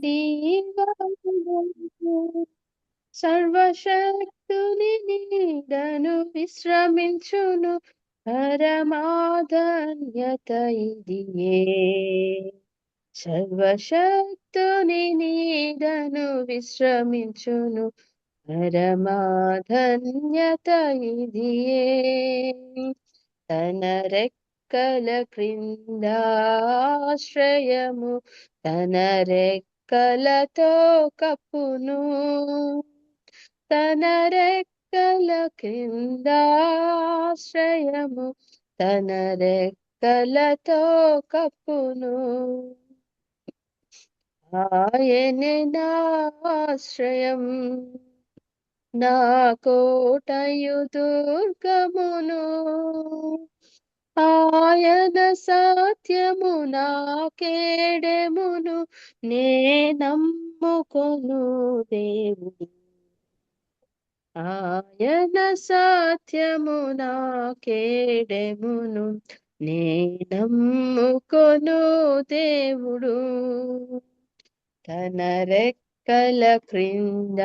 దీవెనలు సర్వశక్తుని నీడను విశ్రమించును పరమాధన్యత ఇదియే. సర్వశక్తుని నీడను విశ్రమించును పరమాధన్యత ఇదియే. తన రెక్కల క్రిందాశ్రయము తన రెక్కలతో కప్పును. తన రెక్కల క్రిందాశ్రయము తన రెక్కలతో కప్పును. ఆయనే నా ఆశ్రయం నా కోటయు దుర్గమును. ఆయన సత్యము నా కేడెమును నే నమ్ముకొను దేవుడు. ఆయన సత్యము నా కేడెమును నే నమ్ముకొను దేవుడు. తన రెక్కల క్రిందాశ్రయము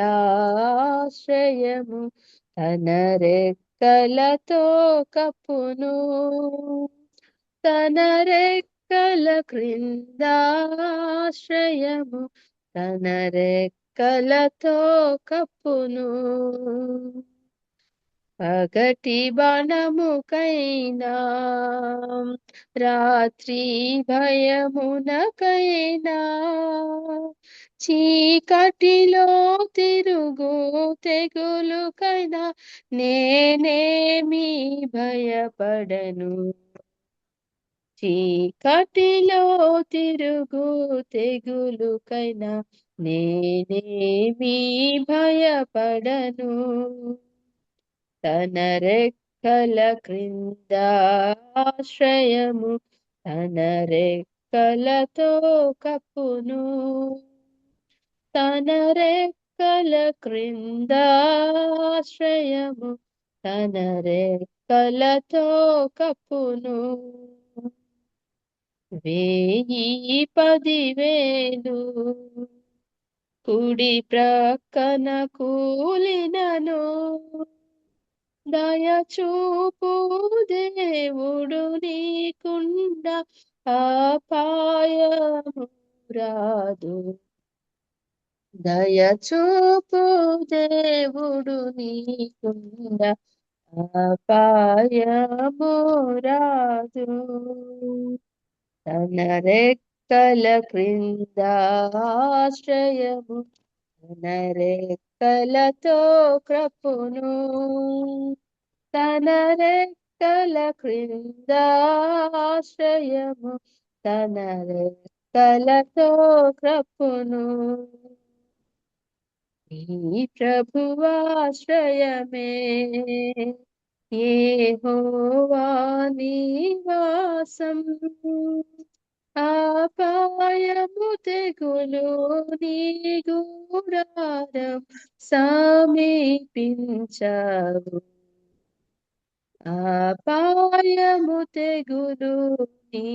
తన రెక్కలతో కప్పును. తన రెక్కల క్రిందాశ్రయము తన రెక్కలతో కప్పును. పగటి బాణముకైనా రాత్రి భయమునకైనా చీకటిలో తిరుగు తెగులుకైనా నేనేమి భయపడను. చీకటిలో తిరుగు తెగులుకైనా నేనేమి భయపడను. తన రెక్కల క్రిందాశ్రయము తన రెక్కలతో కప్పును. తన రెక్కల క్రిందాశ్రయము తన రెక్కలతో కప్పును. 10,000 కుడి ప్రక్కన కూలినను దయచూపు దేవుడు నీకుండా అపాయము రాదు. దయచూపు దేవుడు నీకుండా అపాయము రాదు. తన రెక్కల క్రిందాశ్రయము తన రెక్కలతో కప్పును. తన రెక్కల క్రిందాశ్రయము తన రెక్కలతో కప్పును. ఈ ప్రభువాశ్రయమే యెహోవా నివాసం. అపాయము తెగులు నీ గుడారం సమీపించవు. అపాయము తెగులు నీ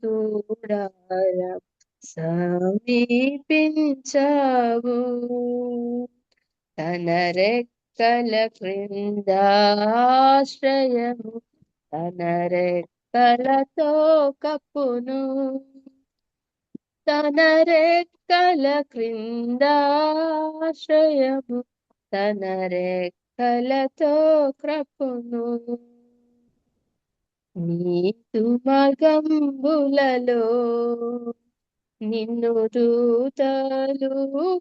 గుడారం సమీపించవు. తన రెక్కల క్రిందాశ్రయము తన రెక్కలతో కప్పును. తన రెక్కల క్రిందాశ్రయము తన రెక్కలతో కప్పును. నీతు మగంబులలో నిన్ను దూతలు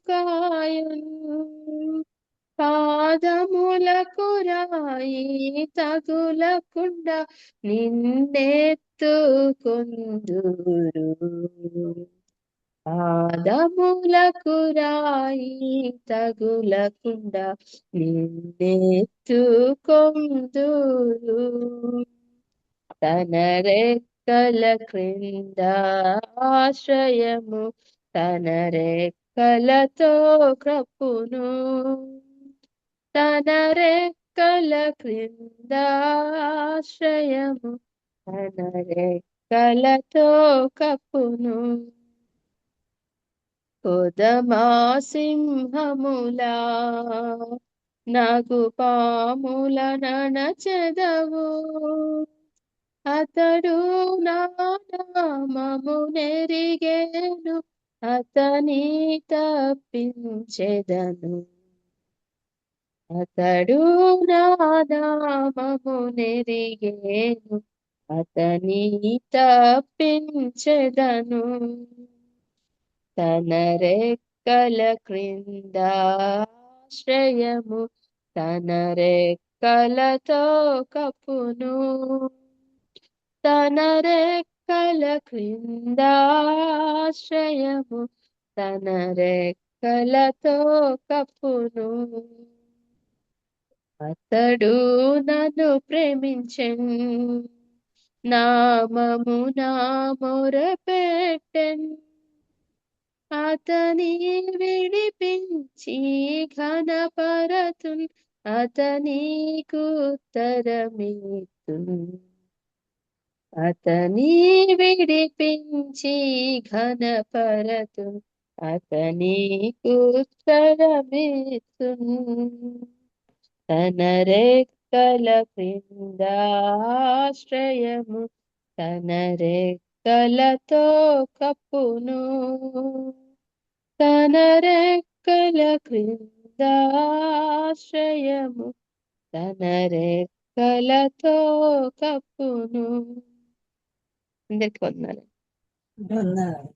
కాయును. పాదములకు రాయి తగులకుండా నిన్నెత్తుకొందురు. పాదములకు రాయి తగులకుండా నిన్నెత్తుకొందురు. తన రెక్కల క్రిందాశ్రయము తన రెక్కలతో కప్పును. తన రెక్కల క్రిందాశ్రయము తన రెక్కలతో కప్పును. కొదమా సింహములా నాగుపాముల ననచెదవు. అతడు నా నామము నెరిగేను, అతని తప్పించెదను. అతడు నా నామము నెరిగేను, అతని తప్పించెదను. తన రెక్కల క్రింద ఆశ్రయము, తన రెక్కలతో కప్పును. తన రెక్కల క్రింద ఆశ్రయము, తన రెక్కలతో కప్పును. అతడు నన్ను ప్రేమించెన్, నామము నా మొరపెట్టెన్. అతని విడిపించి ఘనపరతున్, అతనికి ఉత్తరమిత్తున్. అతని విడిపించి ఘనపరతున్, అతనికి ఉత్తరమిత్తున్. తన రెక్కల క్రింద ఆశ్రయము, తన రెక్కలతో కప్పును. తన రెక్కల క్రింద ఆశ్రయము, తన రెక్కలతో కప్పును. అందరికి వందనాలు. వందనాలు.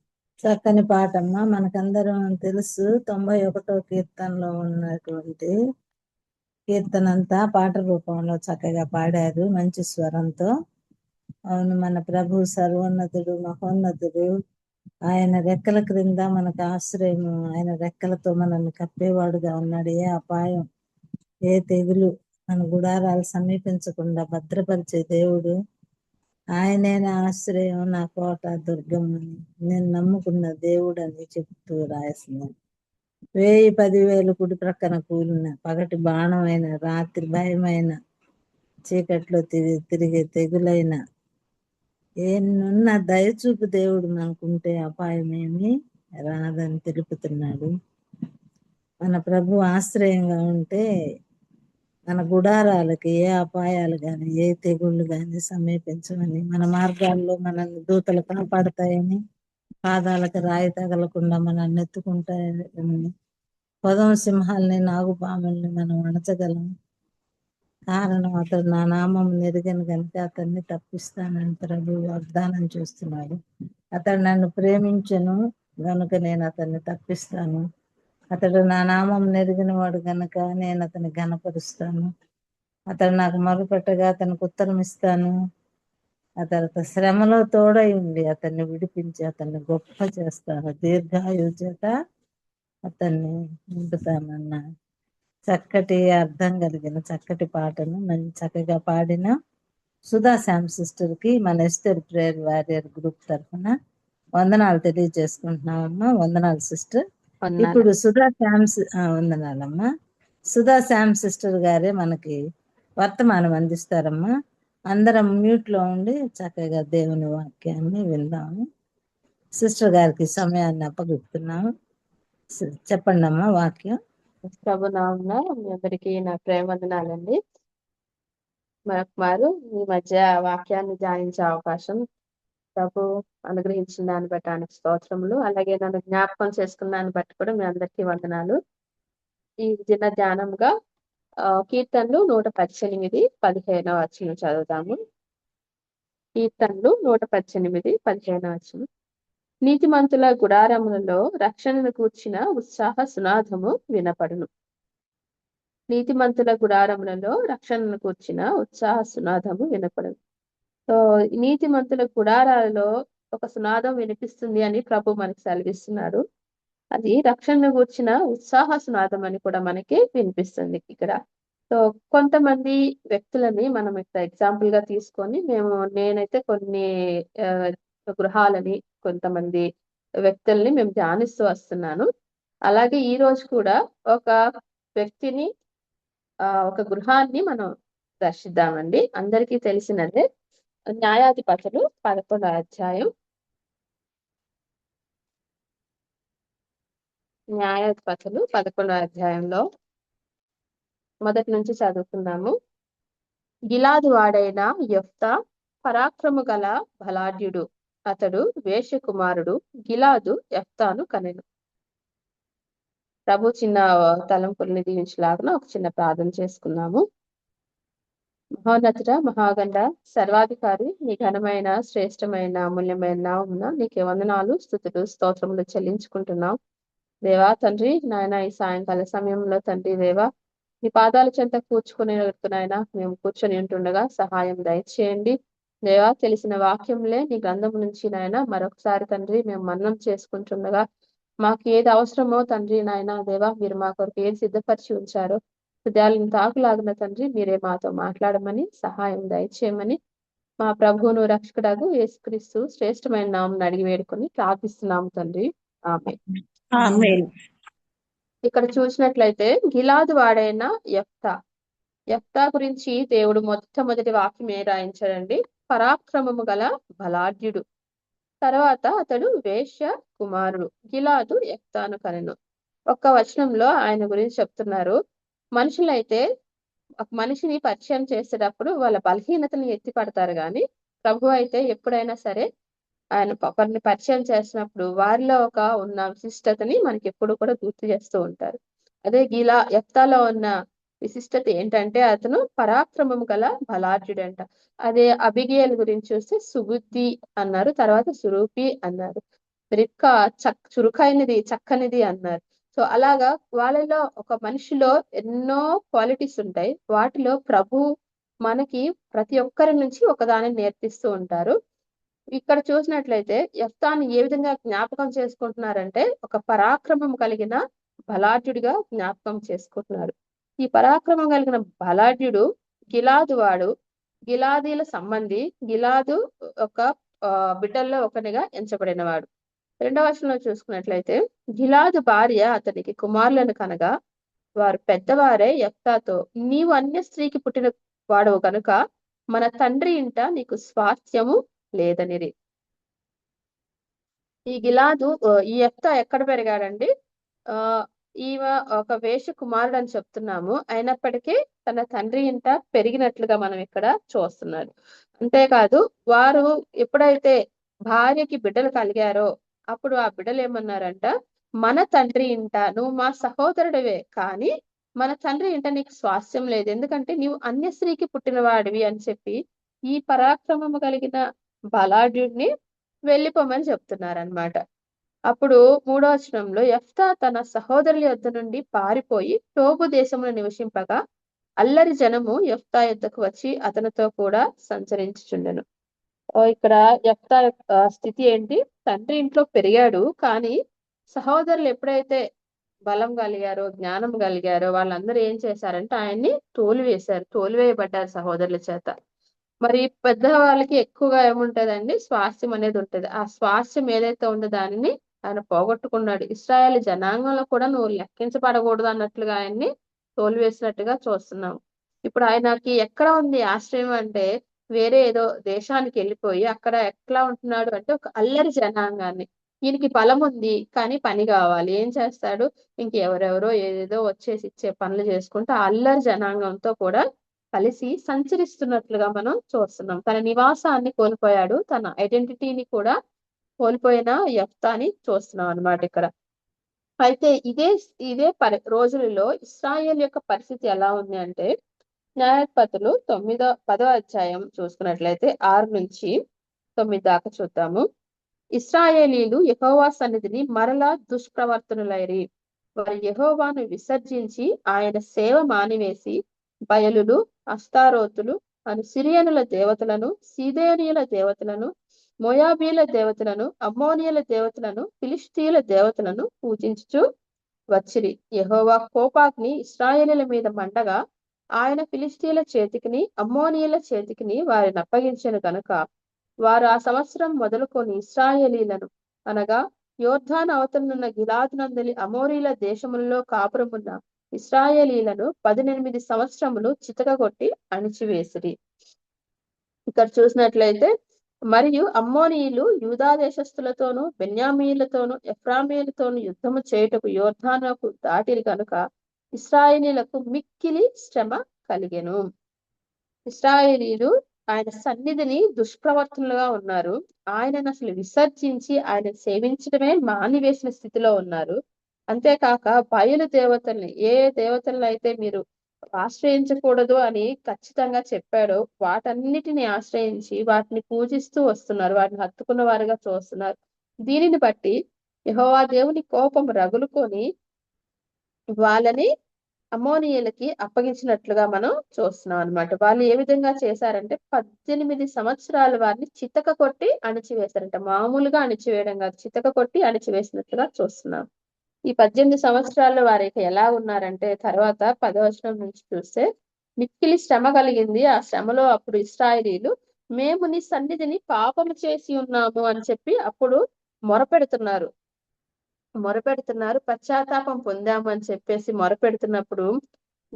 చక్కని పాటమ్మా. మనకందరం తెలుసు 91వ కీర్తనలో ఉన్నటువంటి కీర్తన అంతా పాట రూపంలో చక్కగా పాడారు మంచి స్వరంతో. అవును, మన ప్రభు సర్వోన్నతుడు, మహోన్నతుడు. ఆయన రెక్కల క్రింద మనకు ఆశ్రయము, ఆయన రెక్కలతో మనల్ని కప్పేవాడుగా ఉన్నాడు. ఏ అపాయం, ఏ తెగులు మన గుడారాలు సమీపించకుండా భద్రపరిచే దేవుడు. ఆయనే నా ఆశ్రయం, నా కోట, దుర్గమని, నేను నమ్ముకున్న దేవుడు అని చెప్తూ రాస్తున్నాను. 1000-10,000 కుడి ప్రక్కన కూలిన, పగటి బాణమైన, రాత్రి భయమైన, చీకట్లో తిరిగే తెగులైన, ఏనున్న దయచూపు దేవుడు మనకుంటే అపాయమేమి రాదని తెలుపుతున్నాడు. మన ప్రభు ఆశ్రయంగా ఉంటే మన గుడారాలకి ఏ అపాయాలు గాని, ఏ తెగుళ్ళు గాని సమీపించమని, మన మార్గాల్లో మనల్ని దూతలు కాపాడతాయని, పాదాలకు రాయి తగలకుండా మనల్ని ఎత్తుకుంటాయని, పొదం సింహాలని, నాగుపాముల్ని మనం అణచగలం. కారణం అతడు నా నామం నెరిగను కనుక అతన్ని తప్పిస్తానని ప్రభు వాగ్దానం చేస్తున్నాడు. అతడు నన్ను ప్రేమించను గనుక నేను అతన్ని తప్పిస్తాను. అతడు నా నామం నెరిగిన వాడు గనుక నేను అతన్ని ఘనపరుస్తాను. అతడు నాకు మొరపెట్టగా అతనికి ఉత్తరం ఇస్తాను. అతడు శ్రమలో తోడై ఉండి అతన్ని విడిపించి అతన్ని గొప్ప చేస్తాను. దీర్ఘాయువు చేత అతన్ని నింపుతానన్న చక్కటి అర్థం కలిగిన చక్కటి పాటను మంచి చక్కగా పాడిన సుధా శ్యామ్ సిస్టర్ కి మన ఎస్టర్ ప్రేయర్ వారియర్ గ్రూప్ తరఫున వందనాలు తెలియజేసుకుంటున్నామమ్మా. వందనాలు సిస్టర్. ఇప్పుడు సుధా శ్యామ్ వందనాలమ్మా. సుధా శ్యామ్ సిస్టర్ గారే మనకి వర్తమానం అందిస్తారమ్మా. అందరం మ్యూట్ లో ఉండి చక్కగా దేవుని వాక్యాన్ని విందాము. సిస్టర్ గారికి సమయాన్ని అప్పగిస్తున్నాము. చెప్పండి అమ్మా వాక్యం. ప్రభునామమున మీ అందరికీ నా ప్రేమ వందనాలండి. మరొకమారు మీ మధ్య వాక్యాన్ని ధ్యానించే అవకాశం ప్రభు అనుగ్రహించిన దాన్ని బట్టి ఆయనకు స్తోత్రములు. అలాగే నన్ను జ్ఞాపకం చేసుకున్న దాన్ని బట్టి కూడా మీ అందరికీ వందనాలు. ఈ దిన ధ్యానంగా కీర్తనలు 118, 15వ వచనం చదువుతాము. కీర్తనలు 118, 15వ వచనం. నీతిమంతుల గుడారములలో రక్షణను కూర్చిన ఉత్సాహ సునాదము వినపడును. నీతిమంతుల గుడారములలో రక్షణను కూర్చిన ఉత్సాహ సునాదము వినపడును. సో నీతిమంతుల గుడారాలలో ఒక సునాదం వినిపిస్తుంది అని ప్రభు మనకి సెలవిస్తున్నాడు. అది రక్షణను కూర్చిన ఉత్సాహ సునాదం అని కూడా మనకి వినిపిస్తుంది ఇక్కడ. సో కొంతమంది వ్యక్తులని మనం ఇక్కడ ఎగ్జాంపుల్ గా తీసుకొని నేనైతే కొన్ని గృహాలని, కొంతమంది వ్యక్తుల్ని మేము ధ్యానిస్తూ వస్తున్నాను. అలాగే ఈ రోజు కూడా ఒక వ్యక్తిని, ఒక గృహాన్ని మనం దర్శిద్దామండి. అందరికీ తెలిసినదే న్యాయాధిపతులు 11వ అధ్యాయం న్యాయాధిపతులు 11వ అధ్యాయంలో మొదటి నుంచి చదువుకుందాము. గిలాదు వాడైన యెఫ్తా పరాక్రము గల బలాఢ్యుడు. అతడు వేశ్యకుమారుడు. గిలాదు యెఫ్తాను కనెను. ప్రభు చిన్న తలంపుల్ని దీవించలాగున ఒక చిన్న ప్రార్థన చేసుకున్నాము. మహోన్నతుడ, మహాగండ, సర్వాధికారి, నీ ఘనమైన శ్రేష్టమైన అమూల్యమైన నామమున నీకే వందనాలు, స్తుతులు, స్తోత్రములు చెల్లించుకుంటున్నాం. దేవా తండ్రి, నాయన ఈ సాయంకాల సమయంలో తండ్రి దేవా నీ పాదాల చెంత కూర్చుకునే నాయన మేము కూర్చొని ఉంటుండగా సహాయం దయచేయండి. దేవా తెలిసిన వాక్యంలే నీ గ్రంథం నుంచి నాయన మరొకసారి తండ్రి మేము మననం చేసుకుంటుండగా మాకు ఏది అవసరమో తండ్రి నాయన దేవా మీరు మా కొరకు ఏది సిద్ధపరిచి ఉంచారో హృదయాలను తాకులాగిన తండ్రి మీరే మాతో మాట్లాడమని సహాయం దయచేయమని మా ప్రభువును రక్షకుడగు యేసుక్రీస్తు శ్రేష్టమైన నామమున అడిగి వేడుకొని ప్రార్థిస్తున్నాము తండ్రి. ఆమేన్. ఆమేన్. ఇక్కడ చూసినట్లయితే గిలాదు వాడైన యెఫ్తా. యెఫ్తా గురించి దేవుడు మొట్టమొదటి వాక్యం ఏ రాయించాడండి? పరాక్రమము గల బలాఢ్యుడు. తర్వాత అతడు వేశ్య కుమారుడు. గిలాదు యెఫ్తాను కనెను. ఒక్క వచనంలో ఆయన గురించి చెప్తున్నారు. మనుషులైతే ఒక మనిషిని పరిచయం చేసేటప్పుడు వాళ్ళ బలహీనతని ఎత్తి పడతారు కానీ ప్రభు అయితే ఎప్పుడైనా సరే ఆయన ఒకరిని పరిచయం చేసినప్పుడు వారిలో ఒక ఉన్న విశిష్టతని మనకి ఎప్పుడు కూడా గుర్తు చేస్తూ ఉంటారు. అదే యెఫ్తాలో ఉన్న విశిష్టత ఏంటంటే అతను పరాక్రమం గల బలాఢ్యుడంట. అదే అబిగేల్ గురించి చూస్తే సుబుద్ధి అన్నారు, తర్వాత సురూపి అన్నారు, రిబ్కా చురుకైనది, చక్కనిది అన్నారు. సో అలాగా వాళ్ళలో ఒక మనిషిలో ఎన్నో క్వాలిటీస్ ఉంటాయి. వాటిలో ప్రభు మనకి ప్రతి ఒక్కరి నుంచి ఒకదాన్ని నేర్పిస్తూ ఉంటారు. ఇక్కడ చూసినట్లయితే యెఫ్తాను ఏ విధంగా జ్ఞాపకం చేసుకుంటున్నారంటే ఒక పరాక్రమం కలిగిన బలాఢ్యుడిగా జ్ఞాపకం చేసుకుంటున్నారు. ఈ పరాక్రమం కలిగిన బలాఢ్యుడు గిలాదు వాడు, గిలాదీల సంబంధి, గిలాదు ఒక బిడ్డల్లో ఒకనిగా ఎంచబడినవాడు. 2వ వచనంలో చూసుకున్నట్లయితే గిలాదు భార్య అతనికి కుమారులను కనగా వారు పెద్దవారే యెఫ్తాతో నీవు అన్య స్త్రీకి పుట్టిన వాడవు కనుక మన తండ్రి ఇంట నీకు స్వాస్థ్యము లేదనిరి. ఈ గిలాదు ఈ యెఫ్తా ఎక్కడ పెరిగాడండి? ఈమె ఒక వేశ్య కుమారుడు అని చెప్తున్నాము. అయినప్పటికీ తన తండ్రి ఇంట పెరిగినట్లుగా మనం ఇక్కడ చూస్తున్నాడు. అంతేకాదు వారు ఎప్పుడైతే భార్యకి బిడ్డలు కలిగారో అప్పుడు ఆ బిడ్డలు ఏమన్నారంట, మన తండ్రి ఇంట నువ్వు మా సహోదరుడివే కానీ మన తండ్రి ఇంట నీకు స్వాస్థ్యం లేదు, ఎందుకంటే నీవు అన్య స్త్రీకి పుట్టిన వాడివి అని చెప్పి ఈ పరాక్రమము కలిగిన బలాఢ్యుడిని వెళ్ళిపోమని చెప్తున్నారనమాట. అప్పుడు 3వ వచనంలో యెఫ్తా తన సహోదరుల యొద్ద నుండి పారిపోయి టోబు దేశంలో నివసింపగా అల్లరి జనము యెఫ్తా యొద్దకు వచ్చి అతనితో కూడా సంచరించుచుండెను. ఇక్కడ యెఫ్తా స్థితి ఏంటి? తండ్రి ఇంట్లో పెరిగాడు కానీ సహోదరులు ఎప్పుడైతే బలం కలిగారో, జ్ఞానం కలిగారో వాళ్ళందరూ ఏం చేశారంటే ఆయన్ని తోలివేయబడ్డారు సహోదరుల చేత. మరి పెద్దవాళ్ళకి ఎక్కువగా ఏముంటదండి? స్వాస్థ్యం అనేది ఉంటది. ఆ స్వాస్థ్యం ఏదైతే ఉందో దానిని ఆయన పోగొట్టుకున్నాడు. ఇశ్రాయేల్ జనాంగంలో కూడా నువ్వు లెక్కించబడకూడదు అన్నట్లుగా ఆయన్ని తోలివేసినట్టుగా చూస్తున్నాం. ఇప్పుడు ఆయనకి ఎక్కడ ఉంది ఆశ్రయం అంటే వేరే ఏదో దేశానికి వెళ్ళిపోయి అక్కడ ఎట్లా ఉంటున్నాడు అంటే ఒక అల్లరి జనాంగాన్ని. ఈయనకి బలం ఉంది కానీ పని కావాలి. ఏం చేస్తాడు? ఇంకెవరెవరో ఏదేదో వచ్చేసి ఇచ్చే పనులు చేసుకుంటూ ఆ అల్లరి జనాంగంతో కూడా కలిసి సంచరిస్తున్నట్లుగా మనం చూస్తున్నాం. తన నివాసాన్ని కోల్పోయాడు, తన ఐడెంటిటీని కూడా కోల్పోయిన యెఫ్తాని చూస్తున్నాం అన్నమాట ఇక్కడ. అయితే ఇదే రోజులలో ఇశ్రాయేల్ యొక్క పరిస్థితి ఎలా ఉంది అంటే న్యాయాధిపతులు 10వ అధ్యాయం చూసుకున్నట్లయితే 6 నుంచి 9 దాకా చూద్దాము. ఇశ్రాయేలీలు యెహోవా సన్నిధిని మరలా దుష్ప్రవర్తనులైరి. వారు యెహోవాను విసర్జించి ఆయన సేవ మానివేసి బయలులు, అస్తారోతులు అను సిరియనుల దేవతలను, సీదోనీయుల దేవతలను, మోయాబీల దేవతలను, అమ్మోనియుల దేవతలను, ఫిలిష్తీయుల దేవతలను పూజించుచు వచ్చిరి. యెహోవా కోపాగ్ని ఇశ్రాయేలీల మీద మండగా ఆయన ఫిలిష్తీయుల చేతికిని అమ్మోనియుల చేతికిని వారిని అప్పగించెను కనుక వారు ఆ సంవత్సరం మొదలుకొని ఇశ్రాయేలీలను అనగా యోర్దాను అవతలనున్న గిలాదునందలి అమోరీల దేశములలో కాపురమున్న ఇశ్రాయేలీలను 18 సంవత్సరములు చితకగొట్టి అణిచివేసిరి. ఇక్కడ చూసినట్లయితే మరియు అమ్మోనీయులు యూదా దేశస్థులతోనూ బెన్యామీయులతోనూ ఎఫ్రామీయులతోనూ యుద్ధము చేయుటకు యోర్దానుకు దాటిరి కనుక ఇశ్రాయేలీయులకు మిక్కిలి శ్రమ కలిగెను. ఇశ్రాయేలీయులు ఆయన సన్నిధిని దుష్ప్రవర్తనలుగా ఉన్నారు. ఆయనను అసలు విసర్జించి ఆయన సేవించడమే మానివేసిన స్థితిలో ఉన్నారు. అంతేకాక బయలు దేవతల్ని, ఏ దేవతలను అయితే మీరు ఆశ్రయించకూడదు అని ఖచ్చితంగా చెప్పాడో వాటన్నిటిని ఆశ్రయించి వాటిని పూజిస్తూ వస్తున్నారు. వాటిని హత్తుకున్న వారుగా చూస్తున్నారు. దీనిని బట్టి యెహోవా దేవుని కోపం రగులుకొని వాళ్ళని అమ్మోనీయులకి అప్పగించినట్లుగా మనం చూస్తున్నాం అన్నమాట. వాళ్ళు ఏ విధంగా చేశారంటే 18 సంవత్సరాలు వారిని చితక కొట్టి అణిచివేశారంట. మామూలుగా అణిచివేయడం కాదు, చితక కొట్టి అణిచివేసినట్లుగా చూస్తున్నాం. ఈ 18 సంవత్సరాల్లో వారికి ఎలా ఉన్నారంటే తర్వాత 10వ వచనం నుంచి చూస్తే మిక్కిలి శ్రమ కలిగింది. ఆ శ్రమలో అప్పుడు ఇశ్రాయేలీయులు మేము నీ సన్నిధిని పాపము చేసి ఉన్నాము అని చెప్పి అప్పుడు మొరపెడుతున్నారు. పశ్చాత్తాపం పొందాము అని చెప్పేసి మొరపెడుతున్నప్పుడు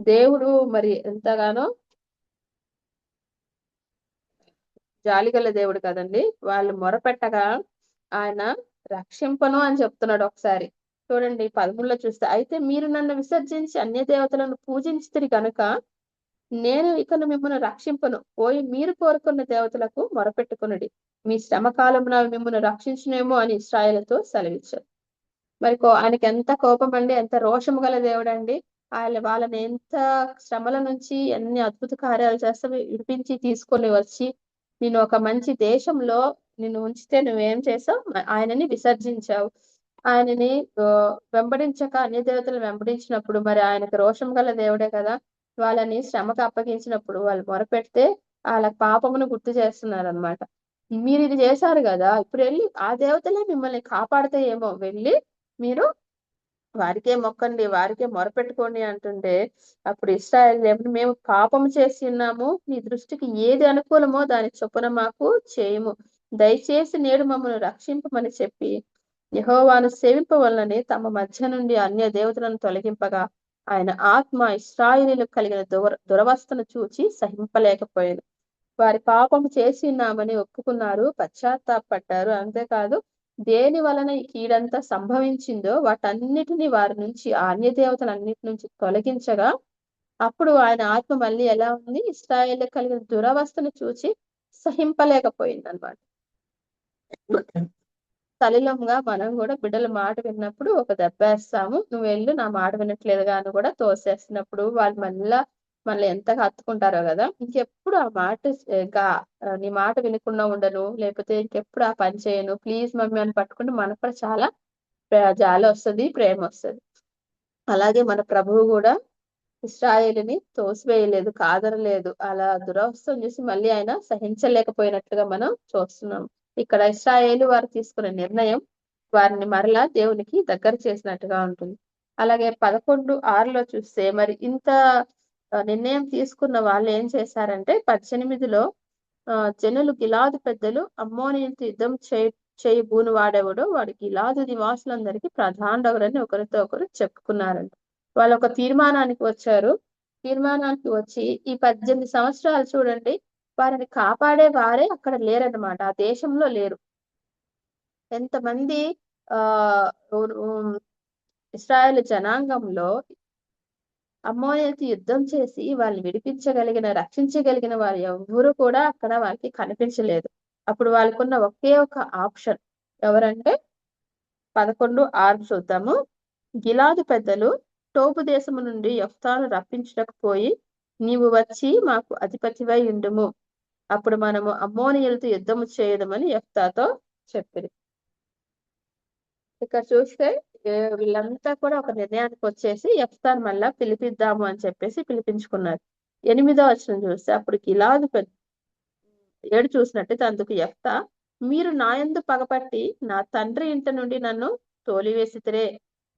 దేవుడు మరి ఎంతగానో జాలిగల దేవుడు కదండి. వాళ్ళు మొరపెట్టగా ఆయన రక్షింపను అని చెప్తున్నాడు ఒకసారి. చూడండి 13లో చూస్తే, అయితే మీరు నన్ను విసర్జించి అన్య దేవతలను పూజించితిరి కనుక నేను ఇకను మిమ్మల్ని రక్షింపను. పోయి మీరు కోరుకున్న దేవతలకు మొరపెట్టుకొనుడి. మీ శ్రమ కాలమున అవి మిమ్మల్ని రక్షించునేమో అని ఇశ్రాయేలుతో సెలవిచ్చారు. మరి ఆయనకి ఎంత కోపం అండి, ఎంత రోషము గల దేవుడండి. వాళ్ళని ఎంత శ్రమల నుంచి ఎన్ని అద్భుత కార్యాలు చేస్తే విడిపించి తీసుకొని వచ్చి నేను ఒక మంచి దేశంలో నిన్ను ఉంచితే నువ్వేం చేసావు? ఆయనని విసర్జించావు. ఆయనని వెంబడించక అన్య దేవతలు వెంబడించినప్పుడు మరి ఆయనకు రోషం గల దేవుడే కదా. వాళ్ళని శ్రమకు అప్పగించినప్పుడు వాళ్ళు మొరపెడితే వాళ్ళ పాపమును గుర్తు చేస్తున్నారు అనమాట. మీరు ఇది చేశారు కదా, ఇప్పుడు వెళ్ళి ఆ దేవతలే మిమ్మల్ని కాపాడితే వెళ్ళి మీరు వారికే మొక్కండి, వారికే మొరపెట్టుకోండి అంటుంటే అప్పుడు ఇశ్రాయేలు దేవుడు మేము పాపము చేసి ఉన్నాము, నీ దృష్టికి ఏది అనుకూలమో దాని చొప్పున మాకు చేయము, దయచేసి నేడు మమ్మల్ని రక్షింపమని చెప్పి యెహోవాను సేవింపవలనని తమ మధ్య నుండి అన్య దేవతలను తొలగింపగా ఆయన ఆత్మ ఇశ్రాయేలీయులకు కలిగిన దురవస్థను చూచి సహింపలేకపోయాను. వారి పాపము చేసి ఉన్నామని ఒప్పుకున్నారు, పశ్చాత్తాపడ్డారు. అంతేకాదు దేని వలన ఈ కీడంతా సంభవించిందో వాటన్నిటిని వారి నుంచి ఆ అన్య దేవతలన్నిటి నుంచి తొలగించగా అప్పుడు ఆయన ఆత్మ మళ్ళీ ఎలా ఉంది, ఇశ్రాయేలు కలిగిన దురవస్థను చూచి సహింపలేకపోయింది అనమాట. సలిలంగా మనం కూడా బిడ్డల మాట విన్నప్పుడు ఒక దెబ్బేస్తాము, నువ్వు వెళ్ళు నా మాట వినట్లేదుగా అని కూడా తోసేస్తున్నప్పుడు వాళ్ళు మనల్ని ఎంతగా హత్తుకుంటారో కదా. ఇంకెప్పుడు ఆ మాట నీ మాట వినకుండా ఉండను, లేకపోతే ఇంకెప్పుడు ఆ పని చేయను, ప్లీజ్ మమ్మీ అని పట్టుకుంటే మనకు కూడా చాలా జాలి వస్తుంది, ప్రేమ వస్తుంది. అలాగే మన ప్రభువు కూడా ఇశ్రాయేలుని తోసివేయలేదు, కాదనలేదు. అలా దురవస్థను చూసి మళ్ళీ ఆయన సహించలేకపోయినట్లుగా మనం చూస్తున్నాం. ఇక్కడ ఇశ్రాయేలు వారు తీసుకున్న నిర్ణయం వారిని మరలా దేవునికి దగ్గర చేసినట్టుగా ఉంటుంది. అలాగే 11:6లో చూస్తే మరి ఇంత నిర్ణయం తీసుకున్న వాళ్ళు ఏం చేశారంటే 18లో జనులు గిలాదు పెద్దలు అమ్మోనీయులతో యుద్ధం చేయబూను వాడెవడో వాడు గిలాదు నివాసులందరికీ ప్రధానుడెవరని ఒకరితో ఒకరు చెప్పుకున్నారంట. వాళ్ళు ఒక తీర్మానానికి వచ్చారు. తీర్మానానికి వచ్చి ఈ 18 సంవత్సరాలు చూడండి, వారిని కాపాడే వారే అక్కడ లేరన్నమాట, ఆ దేశంలో లేరు. ఎంతమంది ఆ ఇశ్రాయేలు జనాంగంలో అమ్మోనీయులతో యుద్ధం చేసి వాళ్ళని రక్షించగలిగిన వారు ఎవ్వరూ కూడా అక్కడ వాళ్ళకి కనిపించలేదు. అప్పుడు వాళ్ళకున్న ఒకే ఒక ఆప్షన్ ఎవరంటే 11:6 చూద్దాము. గిలాదు పెద్దలు టోబు దేశము నుండి యెఫ్తాను రప్పించుటకు పోయి నీవు వచ్చి మాకు అధిపతివై ఉండుము, అప్పుడు మనము అమ్మోనీయులతో యుద్ధము చేయదమని యెఫ్తాతో చెప్పిరి. ఇక్కడ చూస్తే వీళ్ళంతా కూడా ఒక నిర్ణయానికి వచ్చేసి యెఫ్తాను మళ్ళా పిలిపిద్దాము అని చెప్పేసి పిలిపించుకున్నారు. 8వ వచనం చూస్తే అప్పుడు గిలాదు 7 చూసినట్టయితే అందుకు యెఫ్తా మీరు నా యందు పగపట్టి నా తండ్రి ఇంట నుండి నన్ను తోలివేసితిరే,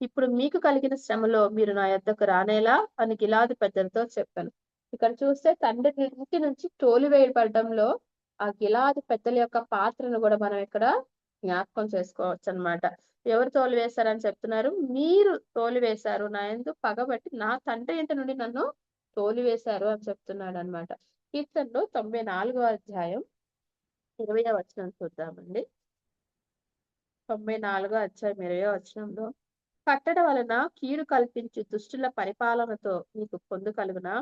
ఇప్పుడు మీకు కలిగిన శ్రమలో మీరు నా యొద్దకు రానేలా అని గిలాదు పెద్దలతో చెప్పాను. ఇక్కడ చూస్తే తండ్రి ఇంటి నుంచి తోలివేయబడడంలో ఆ గిలాదు పెద్దల యొక్క పాత్రను కూడా మనం ఇక్కడ జ్ఞాపకం చేసుకోవచ్చు అన్నమాట. ఎవరు తోలివేశారని చెప్తున్నారు? మీరు తోలివేశారు, నా యందు పగబట్టి నా తండ్రి ఇంటి నుండి నన్ను తోలివేశారు అని చెప్తున్నాడు అనమాట. కీర్తనలో 94వ అధ్యాయం 20వ వచనం చూద్దామండి. 94వ అధ్యాయం 20వ వచనంలో, కట్టడ వలన కీడు కల్పించి దుష్టుల పరిపాలనతో నీకు పొందు కలుగునా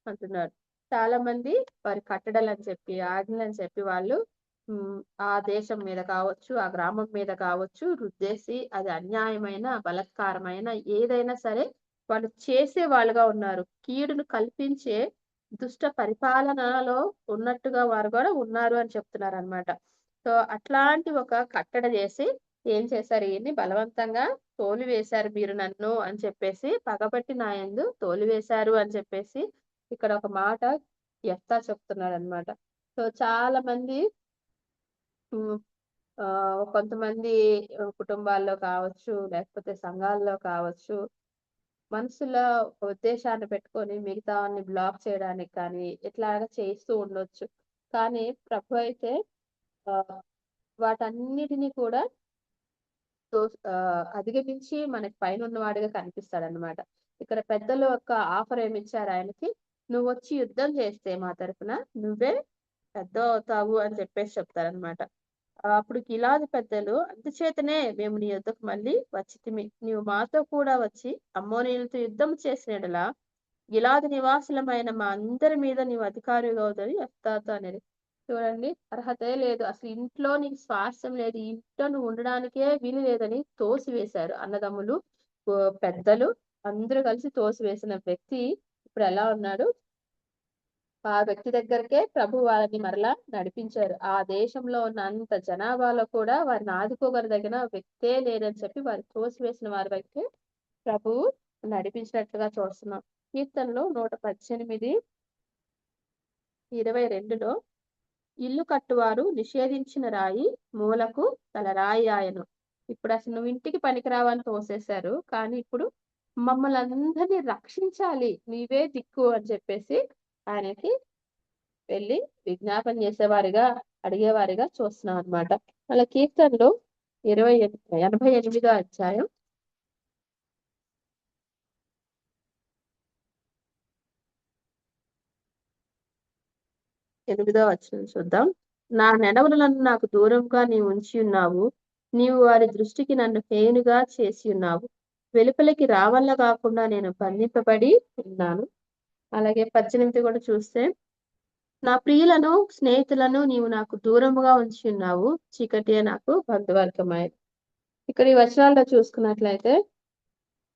అంటున్నాడు. చాలా మంది వారి కట్టడలని చెప్పి, ఆజ్ఞలని చెప్పి వాళ్ళు ఆ దేశం మీద కావచ్చు, ఆ గ్రామం మీద కావచ్చు రుద్దేసి, అది అన్యాయమైన, బలత్కారమైన ఏదైనా సరే వాళ్ళు చేసే వాళ్ళుగా ఉన్నారు. కీడును కల్పించే దుష్ట పరిపాలనలో ఉన్నట్టుగా వారు కూడా ఉన్నారు అని చెప్తున్నారనమాట. సో అట్లాంటి ఒక కట్టడ చేసి ఏం చేశారు, ఈయన్ని బలవంతంగా తోలివేశారు మీరు నన్ను అని చెప్పేసి, పగబట్టి నా యందు తోలివేశారు అని చెప్పేసి ఇక్కడ ఒక మాట యెఫ్తా చెప్తున్నాడన్నమాట. సో చాలా మంది హ్మ్. కొంతమంది కుటుంబాల్లో కావచ్చు, లేకపోతే సంఘాల్లో కావచ్చు, మనసులో ఒక ఉద్దేశాన్ని పెట్టుకొని మిగతావన్ని బ్లాక్ చేయడానికి కానీ, ఇట్లాగా చేస్తూ ఉండొచ్చు. కానీ ప్రభు అయితే ఆహ్, వాటన్నిటిని కూడా అధిగమించి మనకి పైనున్నవాడిగా కనిపిస్తాడన్నమాట. ఇక్కడ పెద్దలు ఒక ఆఫర్ ఏమిచ్చారు ఆయనకి, "నువ్వొచ్చి యుద్ధం చేస్తే మా తరపున నువ్వే పెద్దవవుతావు" అని చెప్పేసి చెప్తారన్నమాట. అప్పుడు గిలాదు పెద్దలు, "అందుచేతనే మేము నీ యొద్దకు మళ్ళీ వచ్చితిమి. నీవు మాతో కూడా వచ్చి అమ్మోనీయులతో యుద్ధం చేసిన యెడల గిలాదు నివాసులమైన మా అందరి మీద నీవు అధికారివవుదని" యెఫ్తాతో అనేది. చూడండి, అర్హతే లేదు. అసలు ఇంట్లో నీకు స్వాస్థ్యం లేదు. ఈ ఇంట్లో నువ్వు ఉండడానికే వీలు లేదని తోసివేశారు. అన్నదమ్ములు, పెద్దలు అందరూ కలిసి తోసివేసిన వ్యక్తి ఇప్పుడు ఎలా ఉన్నాడు? ఆ వ్యక్తి దగ్గరికే ప్రభు వారిని మరలా నడిపించారు. ఆ దేశంలో ఉన్న అంత జనాభాలో కూడా వారిని ఆదుకోగలిగిన వ్యక్తే లేదని చెప్పి వారు తోసివేసిన వారి వైపు ప్రభువు నడిపించినట్లుగా చూస్తున్నాం. కీర్తనలు 118, 22లో, ఇల్లు కట్టువారు నిషేధించిన రాయి మూలకు తల రాయి ఆయను. ఇప్పుడు అసలు నువ్వు ఇంటికి పనికిరావని తోసేశారు. కానీ ఇప్పుడు మమ్మల్ని అందరినీ రక్షించాలి, నీవే దిక్కు అని చెప్పేసి ఆయనకి వెళ్ళి విజ్ఞాపన చేసేవారిగా, అడిగేవారిగా చూస్తున్నాం అన్నమాట. అలా కీర్తనలు 88వ అధ్యాయం 8వ వచనం చూద్దాం. నా నెడవలను నాకు దూరంగా నీవు ఉంచి ఉన్నావు. నీవు వారి దృష్టికి నన్ను హేనుగా చేసి ఉన్నావు. వెలుపలికి రావల్ల కాకుండా నేను బంధింపబడి ఉన్నాను. అలాగే 18 కూడా చూస్తే, నా ప్రియులను, స్నేహితులను నీవు నాకు దూరముగా ఉంచి ఉన్నావు. చీకటియే నాకు బంధువర్గమాయె. ఇక్కడ ఈ వచనాల్లో చూసుకున్నట్లయితే,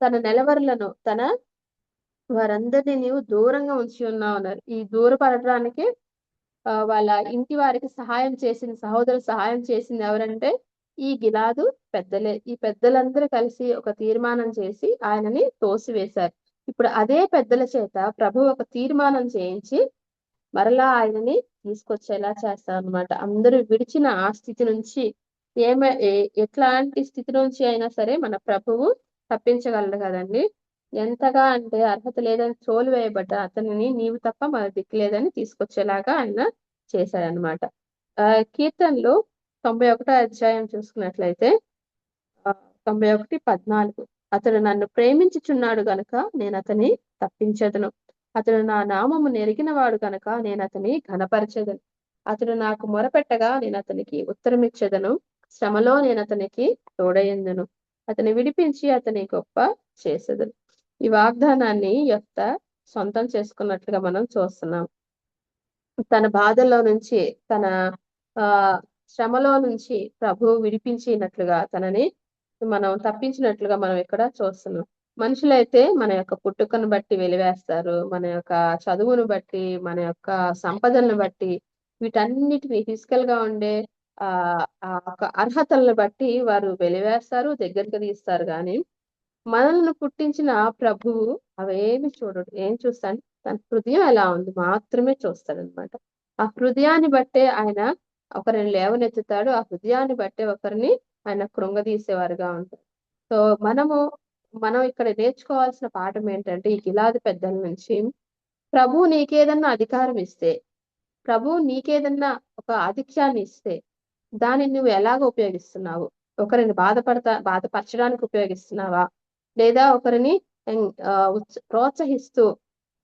తన నెలవరులను, తన వారందరినీ నీవు దూరంగా ఉంచి ఉన్నావు అన్నారు. ఈ దూరపడటానికి వాళ్ళ ఇంటి వారికి సహాయం చేసింది, సహోదరులు సహాయం చేసింది ఎవరంటే ఈ గిలాదు పెద్దలే. ఈ పెద్దలందరూ కలిసి ఒక తీర్మానం చేసి ఆయనని తోసివేశారు. ఇప్పుడు అదే పెద్దల చేత ప్రభు ఒక తీర్మానం చేయించి మరలా ఆయనని తీసుకొచ్చేలా చేస్తారన్నమాట. అందరూ విడిచిన ఆ స్థితి నుంచి ఎట్లాంటి స్థితి నుంచి అయినా సరే మన ప్రభువు తప్పించగలడు కదండి. ఎంతగా అంటే అర్హత లేదని తోలు వేయబడ్డ అతనిని నీవు తప్ప మన దిక్కు లేదని తీసుకొచ్చేలాగా ఆయన చేశాడనమాట. కీర్తనలు 91వ అధ్యాయం చూసుకున్నట్లయితే 91:14, అతడు నన్ను ప్రేమించుచున్నాడు గనుక నేను అతని తప్పించదను. అతడు నా నామము నెరిగిన వాడు గనుక నేను అతని ఘనపరచెదను. అతడు నాకు మొరపెట్టగా నేను అతనికి ఉత్తరమిచ్చెదను. శ్రమలో నేను అతనికి తోడయందును. అతని విడిపించి అతని గొప్ప చేసేదను. ఈ వాగ్దానాన్ని యెఫ్తా సొంతం చేసుకున్నట్లుగా మనం చూస్తున్నాం. తన బాధల్లో నుంచి, తన శ్రమలో నుంచి ప్రభువు విడిపించినట్లుగా, తనని మనం తప్పించినట్లుగా మనం ఇక్కడ చూస్తున్నాం. మనుషులైతే మన యొక్క పుట్టుకను బట్టి వెలివేస్తారు, మన యొక్క చదువును బట్టి, మన యొక్క సంపదలను బట్టి, వీటన్నిటిని ఫిజికల్ గా ఉండే ఒక అర్హతలను బట్టి వారు వెలివేస్తారు, దగ్గరికి తీస్తారు. కానీ మనల్ని పుట్టించిన ప్రభువు అవేమి చూడడు. ఏం చూస్తాడు? తన హృదయం ఎలా ఉంది మాత్రమే చూస్తాడనమాట. ఆ హృదయాన్ని బట్టే ఆయన ఒకరిని లేవనెత్తుతాడు. ఆ హృదయాన్ని బట్టే ఒకరిని ఆయన కృంగదీసేవారుగా ఉంటారు. సో మనం ఇక్కడ నేర్చుకోవాల్సిన పాఠం ఏంటంటే, ఈ గిలాదు పెద్దల నుంచి, ప్రభువు నీకేదన్నా అధికారం ఇస్తే, ప్రభువు నీకేదన్నా ఒక ఆధిక్యాన్ని ఇస్తే దానిని నువ్వు ఎలాగ ఉపయోగిస్తున్నావు? ఒకరిని బాధపరచడానికి ఉపయోగిస్తున్నావా? లేదా ఒకరిని ప్రోత్సహిస్తూ,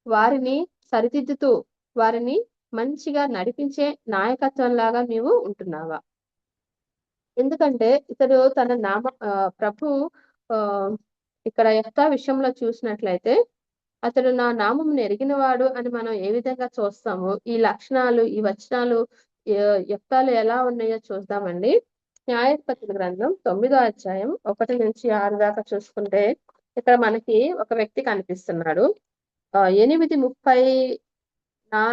వారిని సరిదిద్దుతూ, వారిని మంచిగా నడిపించే నాయకత్వం లాగా నీవు ఉంటున్నావా? ఎందుకంటే ఇతడు తన ప్రభు ఆ ఇక్కడ యెఫ్తా విషయంలో చూసినట్లయితే అతడు నా నామమును ఎరిగినవాడు అని మనం ఏ విధంగా చూస్తామో ఈ లక్షణాలు ఈ వచనాలు యెఫ్తాలో ఎలా ఉన్నాయో చూద్దామండి. న్యాయాధిపతుల గ్రంథం 9వ అధ్యాయం 1 నుంచి 6 దాకా చూసుకుంటే ఇక్కడ మనకి ఒక వ్యక్తి కనిపిస్తున్నాడు. 8:30 నా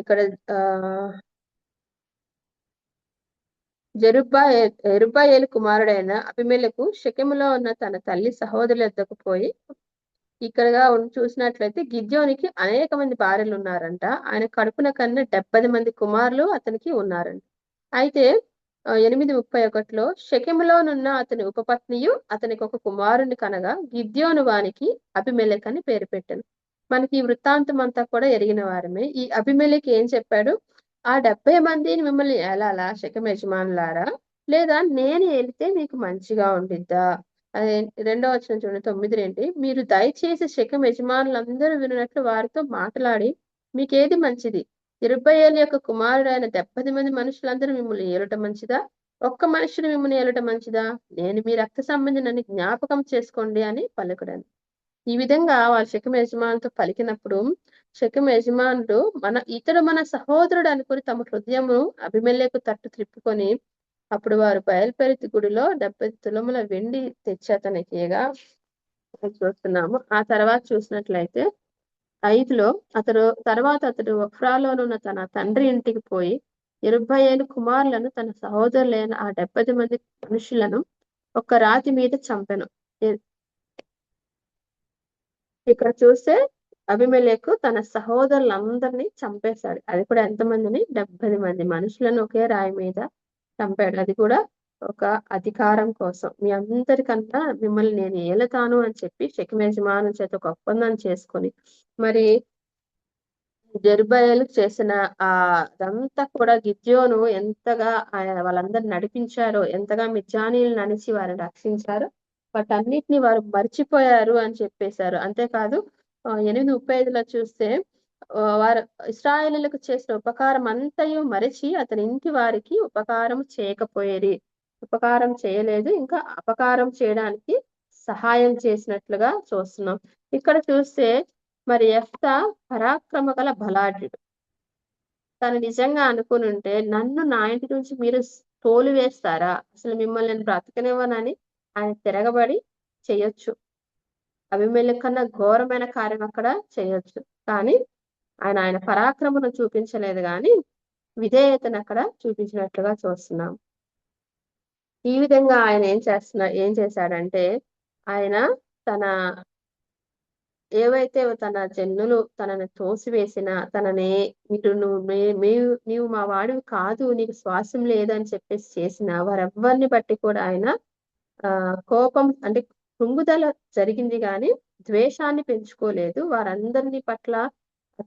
ఇక్కడ యెరుబ్బయలు కుమారుడైన అబీమెలెకు షెకెములో ఉన్న తన తల్లి సహోదరుల యొద్దకు పోయి ఇక్కడగా చూసినట్లయితే గిద్యోనికి అనేక మంది భార్యలు ఉన్నారంట. ఆయన కడుపున కన్నా 70 మంది కుమారులు అతనికి ఉన్నారంట. అయితే 8:31లో షెకెములోనున్న అతని ఉపపత్నియు అతనికి ఒక కుమారుని కనగా గిద్యోను వానికి అబీమెలెకు అని పేరు పెట్టాను. మనకి ఈ వృత్తాంతం అంతా కూడా ఎరిగిన వారమే. ఈ అబీమెలెకు ఏం చెప్పాడు? ఆ 70 మందిని మిమ్మల్ని ఏలాలా షెకెం యజమానులారా, లేదా నేను ఏలితే మీకు మంచిగా ఉండిద్దా? అదే 2వ వచనం చూడండి 9 మీరు దయచేసి షెకెం యజమానులందరూ వినున్నట్లు వారితో మాట్లాడి మీకేది మంచిది? యెరుబ్బయలు యొక్క కుమారుడైన 70 మంది మనుషులందరూ మిమ్మల్ని ఏలుట మంచిదా? ఒక్క మనుషుడు మిమ్మల్ని ఏలుట మంచిదా? నేను మీ రక్త సంబంధినని జ్ఞాపకం చేసుకోండి అని పలుకుడాను. ఈ విధంగా వాళ్ళు షెకెం యజమానులతో పలికినప్పుడు షెకెం యజమానుడు ఇతడు మన సహోదరుడు అనుకుని తమ హృదయము అబీమెలెకు తట్టు త్రిప్పుకొని అప్పుడు వారు బయల్పెరితి గుడిలో 70 తులముల వెండి తెచ్చి అతనికి ఇయ్యగా చూస్తున్నాము. ఆ తర్వాత చూసినట్లయితే 5లో అతడు ఒఫ్రాలోనున్న తన తండ్రి ఇంటికి పోయి యెరుబ్బయలు కుమారులను తన సహోదరులైన ఆ 70 మంది మనుషులను ఒక్క రాతి మీద చంపెను. ఇక్కడ చూస్తే అబీమెలెకు తన సహోదరులందరినీ చంపేశాడు. అది కూడా ఎంతమందిని? 70 మంది మనుషులను ఒకే రాయి మీద చంపాడు. అది కూడా ఒక అధికారం కోసం. మీ అందరికన్నా మిమ్మల్ని నేను ఏలుతాను అని చెప్పి షెకెం యజమానుల చేత ఒక ఒప్పందం చేసుకొని మరి యెరుబ్బయలు చేసిన అదంతా కూడా గిద్యోను ఎంతగా వాళ్ళందరిని నడిపించారో, ఎంతగా మిద్యానీయులను అణిచి వారిని రక్షించారో వాటన్నిటిని వారు మర్చిపోయారు అని చెప్పేశారు. అంతేకాదు 8:35లో చూస్తే వారు ఇశ్రాయేలీయులకు చేసిన ఉపకారం అంతయు మరిచి అతని ఇంటి వారికి ఉపకారం చేయకపోయేది. ఉపకారం చేయలేదు, ఇంకా అపకారం చేయడానికి సహాయం చేసినట్లుగా చూస్తున్నాం. ఇక్కడ చూస్తే మరి యెఫ్తా పరాక్రమ గల బలాఢ్యుడు. తను నిజంగా అనుకుని ఉంటే నన్ను నా ఇంటి నుంచి మీరు తోలివేస్తారా? అసలు మిమ్మల్ని నేను బ్రతకనివ్వనని ఆయన తిరగబడి చేయొచ్చు. అబీమెలెకు కన్నా ఘోరమైన కార్యం అక్కడ చేయొచ్చు. కానీ ఆయన పరాక్రమను చూపించలేదు గాని విధేయతను అక్కడ చూపించినట్లుగా చూస్తున్నాం. ఈ విధంగా ఆయన ఏం చేశాడంటే ఆయన తన ఏవైతే తన జనులు తనని తోసివేసిన తనని నీవు మా వాడివి కాదు, నీకు శ్వాసం లేదని చెప్పేసి చేసిన వారెవ్వరిని బట్టి కూడా ఆయన కోపం అంటే కృంగుదల జరిగింది గాని ద్వేషాన్ని పెంచుకోలేదు. వారందరినీ పట్ల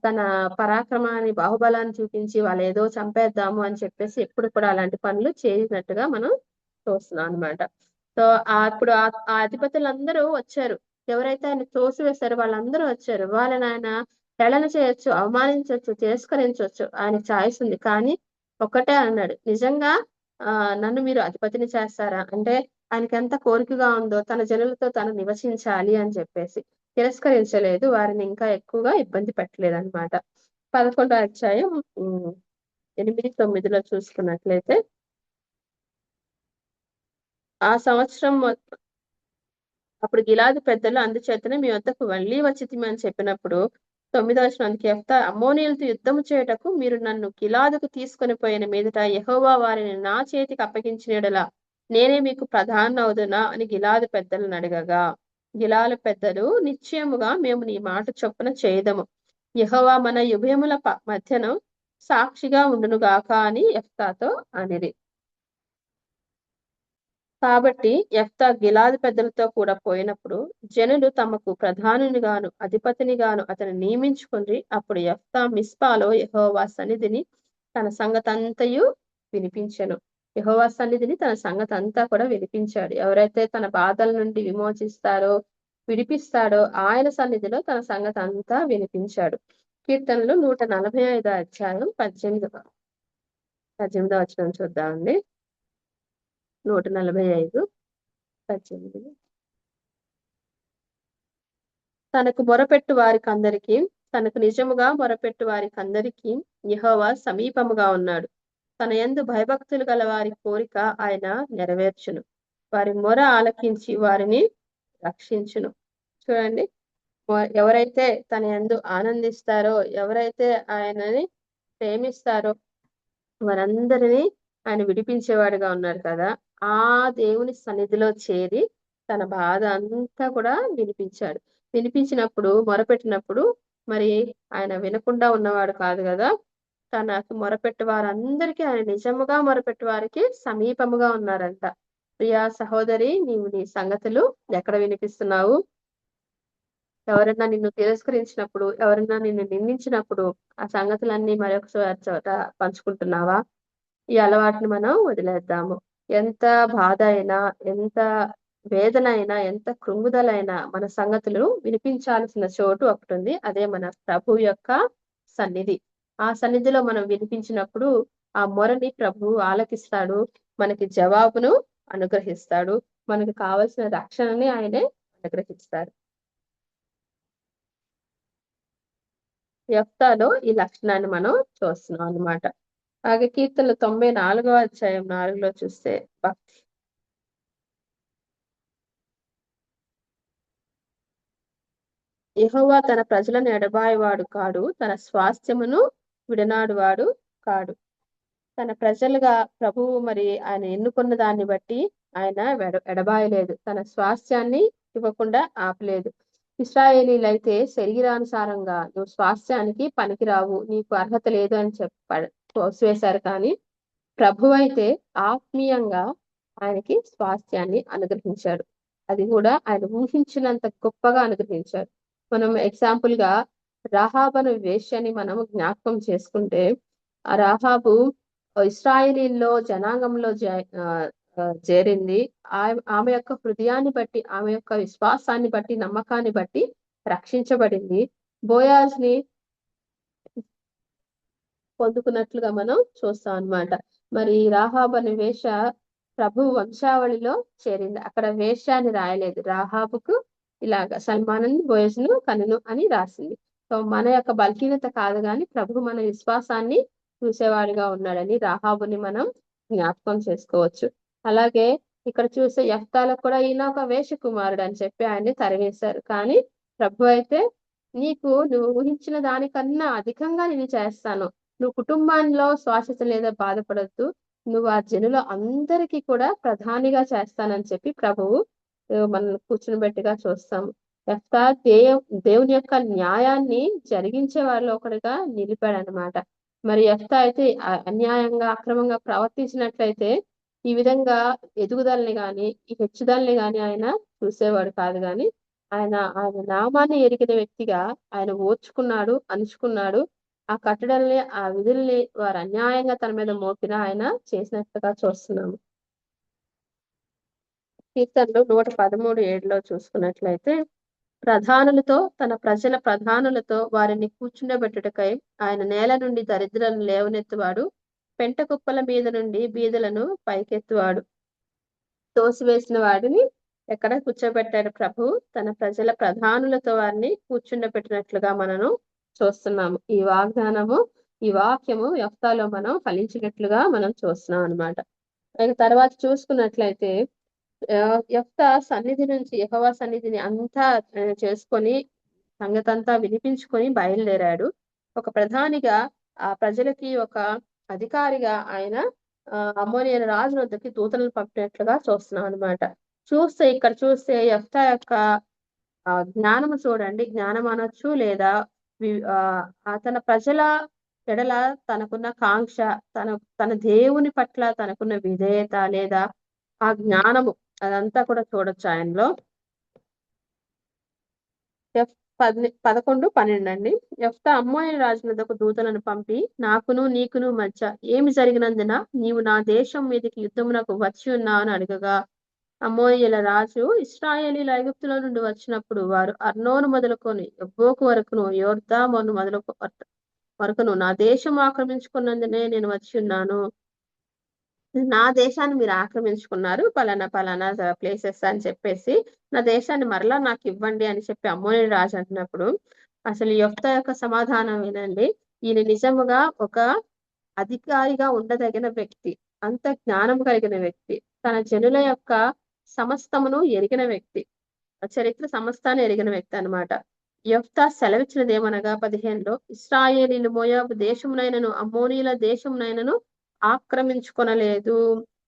తన పరాక్రమాన్ని బాహుబలాన్ని చూపించి వాళ్ళు ఏదో చంపేద్దాము అని చెప్పేసి ఎప్పుడు కూడా అలాంటి పనులు చేసినట్టుగా మనం చూస్తున్నాం అన్నమాట. సో అప్పుడు ఆ అధిపతులందరూ వచ్చారు. ఎవరైతే ఆయన తోసివేశారో వాళ్ళందరూ వచ్చారు. వాళ్ళని ఆయన హేళన చేయొచ్చు, అవమానించొచ్చు, తిరస్కరించొచ్చు, ఆయన ఛాయిస్ ఉంది. కానీ ఒక్కటే అన్నాడు, నిజంగా నన్ను మీరు అధిపతిని చేస్తారా? అంటే ఆయనకి ఎంత కోరికగా ఉందో తన జనులతో తను నివసించాలి అని చెప్పేసి తిరస్కరించలేదు, వారిని ఇంకా ఎక్కువగా ఇబ్బంది పెట్టలేదు అనమాట. 11వ అధ్యాయం 8, 9లో చూసుకున్నట్లయితే ఆ సంవత్సరం అప్పుడు గిలాదు పెద్దలు అందుచేతనే మీ వద్దకు మళ్ళీ వచ్చితిమి అని చెప్పినప్పుడు 9వ వచనానికి యెఫ్తా అమ్మోనీయులతో యుద్ధము చేయుటకు మీరు నన్ను గిలాదుకు తీసుకొని పోయిన మీదట యెహోవా వారిని నా చేతికి అప్పగించిన యెడల నేనే మీకు ప్రధానవుదునా అని గిలాదు పెద్దలను అడగగా గిలాదు పెద్దలు నిశ్చయముగా మేము నీ మాట చొప్పున చేయదము, యెహోవా మన ఉభయముల మధ్యను సాక్షిగా ఉండునుగాక అని యెఫ్తాతో అనిరి. కాబట్టి యెఫ్తా గిలాదు పెద్దలతో కూడా పోయినప్పుడు జనులు తమకు ప్రధానునిగాను అధిపతినిగాను అతను నియమించుకుని అప్పుడు యెఫ్తా మిస్పాలో యెహోవా సన్నిధిని తన సంగతంతయు వినిపించెను. యెహోవా సన్నిధిని తన సంగతి అంతా కూడా వినిపించాడు. ఎవరైతే తన బాధల నుండి విమోచిస్తారో విడిపిస్తాడో ఆయన సన్నిధిలో తన సంగతి అంతా వినిపించాడు. కీర్తనలు 145 అధ్యాయం 18వ వచనం చూద్దామండి. 145:18. తనకు మొరపెట్టు వారికందరికీ, తనకు నిజముగా మొరపెట్టు వారికందరికీ యెహోవా సమీపముగా ఉన్నాడు. తన యందు భయభక్తులు గల వారి కోరిక ఆయన నెరవేర్చును. వారి మొర ఆలకించి వారిని రక్షించును. చూడండి, ఎవరైతే తన యందు ఆనందిస్తారో, ఎవరైతే ఆయనని ప్రేమిస్తారో వారందరినీ ఆయన విడిపించేవాడుగా ఉన్నాడు కదా. ఆ దేవుని సన్నిధిలో చేరి తన బాధ అంతా కూడా వినిపించాడు. వినిపించినప్పుడు, మొరపెట్టినప్పుడు మరి ఆయన వినకుండా ఉన్నవాడు కాదు కదా. తనకు మొరపెట్టు వారందరికీ ఆయన నిజముగా మొరపెట్టు వారికి సమీపముగా ఉన్నారంట. ప్రియా సహోదరి, నీవు నీ సంగతులు ఎక్కడ వినిపిస్తున్నావు? ఎవరైనా నిన్ను తిరస్కరించినప్పుడు, ఎవరైనా నిన్ను నిందించినప్పుడు ఆ సంగతులన్నీ మరొకసారి చోట పంచుకుంటున్నావా? ఈ అలవాటుని మనం వదిలేద్దాము. ఎంత బాధ అయినా, ఎంత వేదన అయినా, ఎంత కృంగుదలైనా మన సంగతులు వినిపించాల్సిన చోటు ఒకటి ఉంది. అదే మన ప్రభు యొక్క సన్నిధి. ఆ సన్నిధిలో మనం వినిపించినప్పుడు ఆ మొరని ప్రభువు ఆలకిస్తాడు, మనకి జవాబును అనుగ్రహిస్తాడు, మనకు కావలసిన రక్షణని ఆయనే అనుగ్రహిస్తాడు. యెఫ్తాలో ఈ లక్షణాన్ని మనం చూస్తున్నాం అన్నమాట. అలాగే కీర్తనలు 94వ అధ్యాయం 4లో చూస్తే భక్తి. యెహోవా తన ప్రజలను ఎడబాయవాడు కాడు, తన స్వాస్థ్యమును విడనాడువాడు కాడు. తన ప్రజలుగా ప్రభువు మరి ఆయన ఎన్నుకున్న దాన్ని బట్టి ఆయన ఎడబాయలేదు, తన స్వాస్థ్యాన్ని ఇవ్వకుండా ఆపలేదు. ఇశ్రాయేలీలైతే శరీరానుసారంగా నువ్వు స్వాస్థ్యానికి పనికిరావు, నీకు అర్హత లేదు అని చెప్పాడు, తోసివేశారు. కానీ ప్రభు అయితే ఆత్మీయంగా ఆయనకి స్వాస్థ్యాన్ని అనుగ్రహించాడు. అది కూడా ఆయన ఊహించినంత గొప్పగా అనుగ్రహించాడు. మనం ఎగ్జాంపుల్ గా రాహాబను వేశ్యని మనం జ్ఞాపకం చేసుకుంటే, ఆ రాహాబు ఇశ్రాయేలీల్లో జనాంగంలో చేరింది. ఆమె యొక్క హృదయాన్ని బట్టి, ఆమె యొక్క విశ్వాసాన్ని బట్టి, నమ్మకాన్ని బట్టి రక్షించబడింది. బోయాజ్ని పొందుకున్నట్లుగా మనం చూస్తాం అన్నమాట. మరి రాహాబు అనే వేష ప్రభు వంశావళిలో చేరింది. అక్కడ వేష అని రాయలేదు, రాహాబుకు ఇలాగ సల్మానుని బోయజ్ను కనును అని రాసింది. సో మన యొక్క బలహీనత కాదు, కానీ ప్రభు మన విశ్వాసాన్ని చూసేవాడిగా ఉన్నాడని రాహాబుని మనం జ్ఞాపకం చేసుకోవచ్చు. అలాగే ఇక్కడ చూసే యెఫ్తాలకు కూడా ఈయన ఒక వేష కుమారుడు అని చెప్పి ఆయన్ని తరివేశారు. కానీ ప్రభు అయితే నువ్వు ఊహించిన దానికన్నా అధికంగా నేను చేస్తాను, నువ్వు కుటుంబాల్లో శ్వాసత లేదా బాధపడద్దు, నువ్వు ఆ జనుల అందరికీ కూడా ప్రధానిగా చేస్తానని చెప్పి ప్రభువు మనల్ని కూర్చునిబెట్టిగా చూస్తాము. యెఫ్తా దేవుని యొక్క న్యాయాన్ని జరిగించే వారిలో ఒకటిగా నిలిపాడు అనమాట. మరి యెఫ్తా అయితే అన్యాయంగా, అక్రమంగా ప్రవర్తించినట్లయితే ఈ విధంగా ఎదుగుదలని గాని, ఈ హెచ్చుదలని గాని ఆయన చూసేవాడు కాదు. కానీ ఆయన నామాన్ని ఎరిగిన వ్యక్తిగా ఆయన ఓర్చుకున్నాడు, అణుచుకున్నాడు. ఆ కట్టడల్ని, ఆ విధుల్ని వారు అన్యాయంగా తన మీద మోపిన ఆయన చేసినట్టుగా చూస్తున్నాము. కీర్తనలు 113:7లో చూసుకున్నట్లయితే, తన ప్రజల ప్రధానులతో వారిని కూర్చుండబెట్టుటకై ఆయన నేల నుండి దరిద్రులను లేవనెత్తువాడు, పెంట కుప్పల మీద నుండి బీదలను పైకెత్తువాడు. తోసివేసిన వాడిని ఎక్కడ కూర్చోబెట్టాడు ప్రభు? తన ప్రజల ప్రధానులతో వారిని కూర్చుండబెట్టినట్లుగా మనము చూస్తున్నాము. ఈ వాగ్దానము, ఈ వాక్యము యెఫ్తాలో మనం ఫలించినట్లుగా మనం చూస్తున్నాం అనమాట. తర్వాత చూసుకున్నట్లయితే యెఫ్తా సన్నిధి నుంచి, యెహోవా సన్నిధిని అంతా చేసుకొని సంగతంతా వినిపించుకొని బయలుదేరాడు. ఒక ప్రధానిగా, ఆ ప్రజలకి ఒక అధికారిగా ఆయన అమ్మోనియన్ రాజు వద్దకి దూతలను పంపినట్లుగా చూస్తున్నాం అనమాట. ఇక్కడ చూస్తే యెఫ్తా యొక్క జ్ఞానము చూడండి, జ్ఞానం అనొచ్చు, లేదా తన ప్రజల ఎడల తనకున్న కాంక్ష, తన దేవుని పట్ల తనకున్న విధేయత, లేదా ఆ జ్ఞానము, అదంతా కూడా చూడొచ్చు ఆయనలో. 11:12 అండి. యెఫ్తా అమ్మోని రాజు వద్దకు దూతలను పంపి, నాకును నీకును మధ్య ఏమి జరిగినందున నీవు నా దేశం మీదకి యుద్ధమునకు వచ్చి ఉన్నావు అని అడగగా, అమ్మోనీయుల రాజు ఇశ్రాయేలీయులు ఐగుప్తులో నుండి వచ్చినప్పుడు వారు అర్నోను మొదలుకొని యబ్బోకు వరకును యొర్దాను వరకును నా దేశం ఆక్రమించుకున్నందునే నేను వచ్చి ఉన్నాను. నా దేశాన్ని మీరు ఆక్రమించుకున్నారు, పలానా పలానా ప్లేసెస్ అని చెప్పేసి నా దేశాన్ని మరలా నాకు ఇవ్వండి అని చెప్పి అమ్మోని రాజు అంటున్నప్పుడు అసలు యొఫ్తా యొక్క సమాధానం వినండి. ఈయన నిజముగా ఒక అధికారిగా ఉండదగిన వ్యక్తి, అంత జ్ఞానం కలిగిన వ్యక్తి, తన జనుల యొక్క సమస్తమును ఎరిగిన వ్యక్తి, చరిత్ర సమస్తాన్ని ఎరిగిన వ్యక్తి అన్నమాట. యొఫ్తా సెలవిచ్చినది ఏమనగా 15లో ఇశ్రాయేలీలు మోయాబు దేశమునైనను అమ్మోనీయుల దేశమునైనను ఆక్రమించుకొనలేదు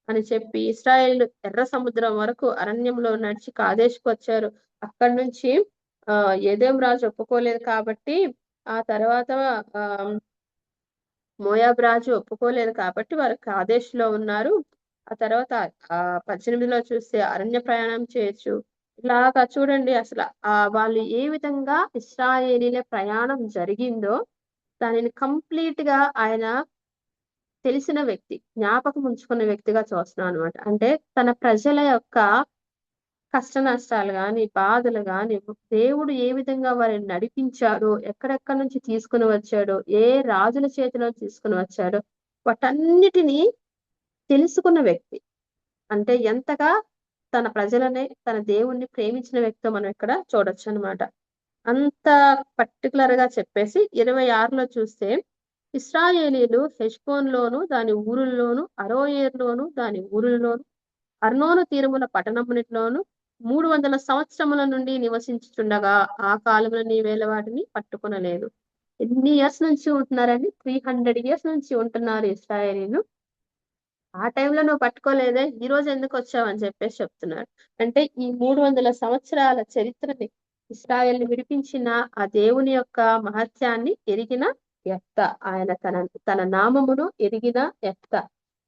అని చెప్పి ఇశ్రాయేలీలు ఎర్ర సముద్రం వరకు అరణ్యంలో నడిచి కాదేశుకు వచ్చారు. అక్కడి నుంచి ఏదేం రాజు ఒప్పుకోలేదు కాబట్టి ఆ తర్వాత ఆ మోయాబు రాజు ఒప్పుకోలేదు కాబట్టి వారు కాదేశులో ఉన్నారు. ఆ తర్వాత 18లో చూస్తే అరణ్య ప్రయాణం చేయొచ్చు. ఇలాగా చూడండి అసలు వాళ్ళు ఏ విధంగా ఇశ్రాయేలీల ప్రయాణం జరిగిందో దానిని కంప్లీట్ గా ఆయన తెలిసిన వ్యక్తి, జ్ఞాపకం ఉంచుకున్న వ్యక్తిగా చూస్తున్నాం అనమాట. అంటే తన ప్రజల యొక్క కష్ట నష్టాలు గాని, బాధలు గాని, దేవుడు ఏ విధంగా వారిని నడిపించాడో, ఎక్కడెక్కడి నుంచి తీసుకుని వచ్చాడో, ఏ రాజుల చేతిలో తీసుకుని వచ్చాడో, వాటన్నిటినీ తెలుసుకున్న వ్యక్తి. అంటే ఎంతగా తన ప్రజలని, తన దేవుణ్ణి ప్రేమించిన వ్యక్తితో మనం ఇక్కడ చూడొచ్చు అనమాట. అంత పర్టికులర్ గా చెప్పేసి 26లో చూస్తే ఇశ్రాయేలీలు హెష్బోన్లోను దాని ఊరుల్లోను, అరోయేరులోను దాని ఊరుల్లోను, అర్నోను తీరముల పట్టణమునిట్లోను 300 సంవత్సరముల నుండి నివసించుచుండగా ఆ కాలమున నీవేళ వాటిని పట్టుకొనలేదు. ఎన్ని ఇయర్స్ నుంచి ఉంటున్నారండి? 300 ఇయర్స్ నుంచి ఉంటున్నారు ఇశ్రాయేలీలు. ఆ టైంలో నువ్వు పట్టుకోలేదే, ఈ రోజు ఎందుకు వచ్చావు అని చెప్పేసి చెప్తున్నారు. అంటే ఈ 300 సంవత్సరాల చరిత్రని, ఇశ్రాయేల్ని విడిపించిన ఆ దేవుని యొక్క మహత్యాన్ని ఎరిగిన యెఫ్తా, ఆయన తన నామమును ఎరిగిన యెఫ్తా,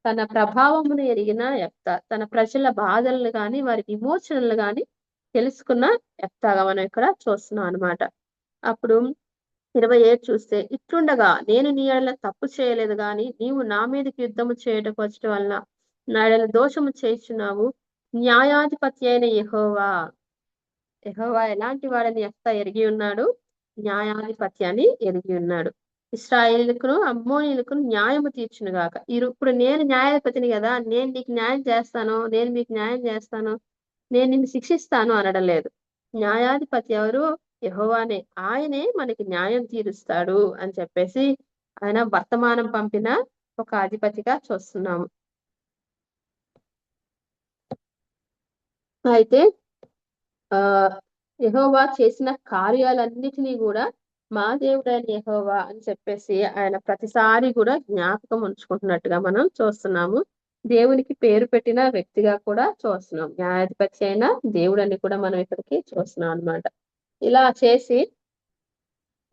తన ప్రభావమును ఎరిగిన యెఫ్తా, తన ప్రజల బాధలను గాని వారి విమోచనలు గాని తెలుసుకున్న యెఫ్తాగా మనం ఇక్కడ చూస్తున్నాం అనమాట. అప్పుడు 27 చూస్తే ఇట్లుండగా నేను నీ ఎడల తప్పు చేయలేదు గాని నీవు నా మీదకి యుద్ధము చేయటకు వచ్చటం వలన నా ఎడల దోషము చేయుచున్నావు. న్యాయాధిపతి అయిన యెహోవా ఎలాంటి వాడని యెఫ్తా ఎరిగి ఉన్నాడు, న్యాయాధిపతి అని ఎరిగి ఉన్నాడు. ఇశ్రాయేలుకును అమ్మోనీయులకు న్యాయము తీర్చును గాక. ఇప్పుడు నేను న్యాయాధిపతిని కదా, నేను నీకు న్యాయం చేస్తాను, నేను మీకు న్యాయం చేస్తాను, నేను నిన్ను శిక్షిస్తాను అనడం లేదు. న్యాయాధిపతి ఎవరు? యెహోవానే. ఆయనే మనకి న్యాయం తీరుస్తాడు అని చెప్పేసి ఆయన వర్తమానం పంపిన ఒక అధిపతిగా చూస్తున్నాము. అయితే ఆ యెహోవా చేసిన కార్యాలన్నిటినీ కూడా మా దేవుడైన యెహోవా అని చెప్పేసి ఆయన ప్రతిసారి కూడా జ్ఞాపకం ఉంచుకుంటున్నట్టుగా మనం చూస్తున్నాము. దేవునికి పేరు పెట్టిన వ్యక్తిగా కూడా చూస్తున్నాం. న్యాయాధిపతి అయిన దేవుడని కూడా మనం ఇక్కడికి చూస్తున్నాం అన్నమాట. ఇలా చేసి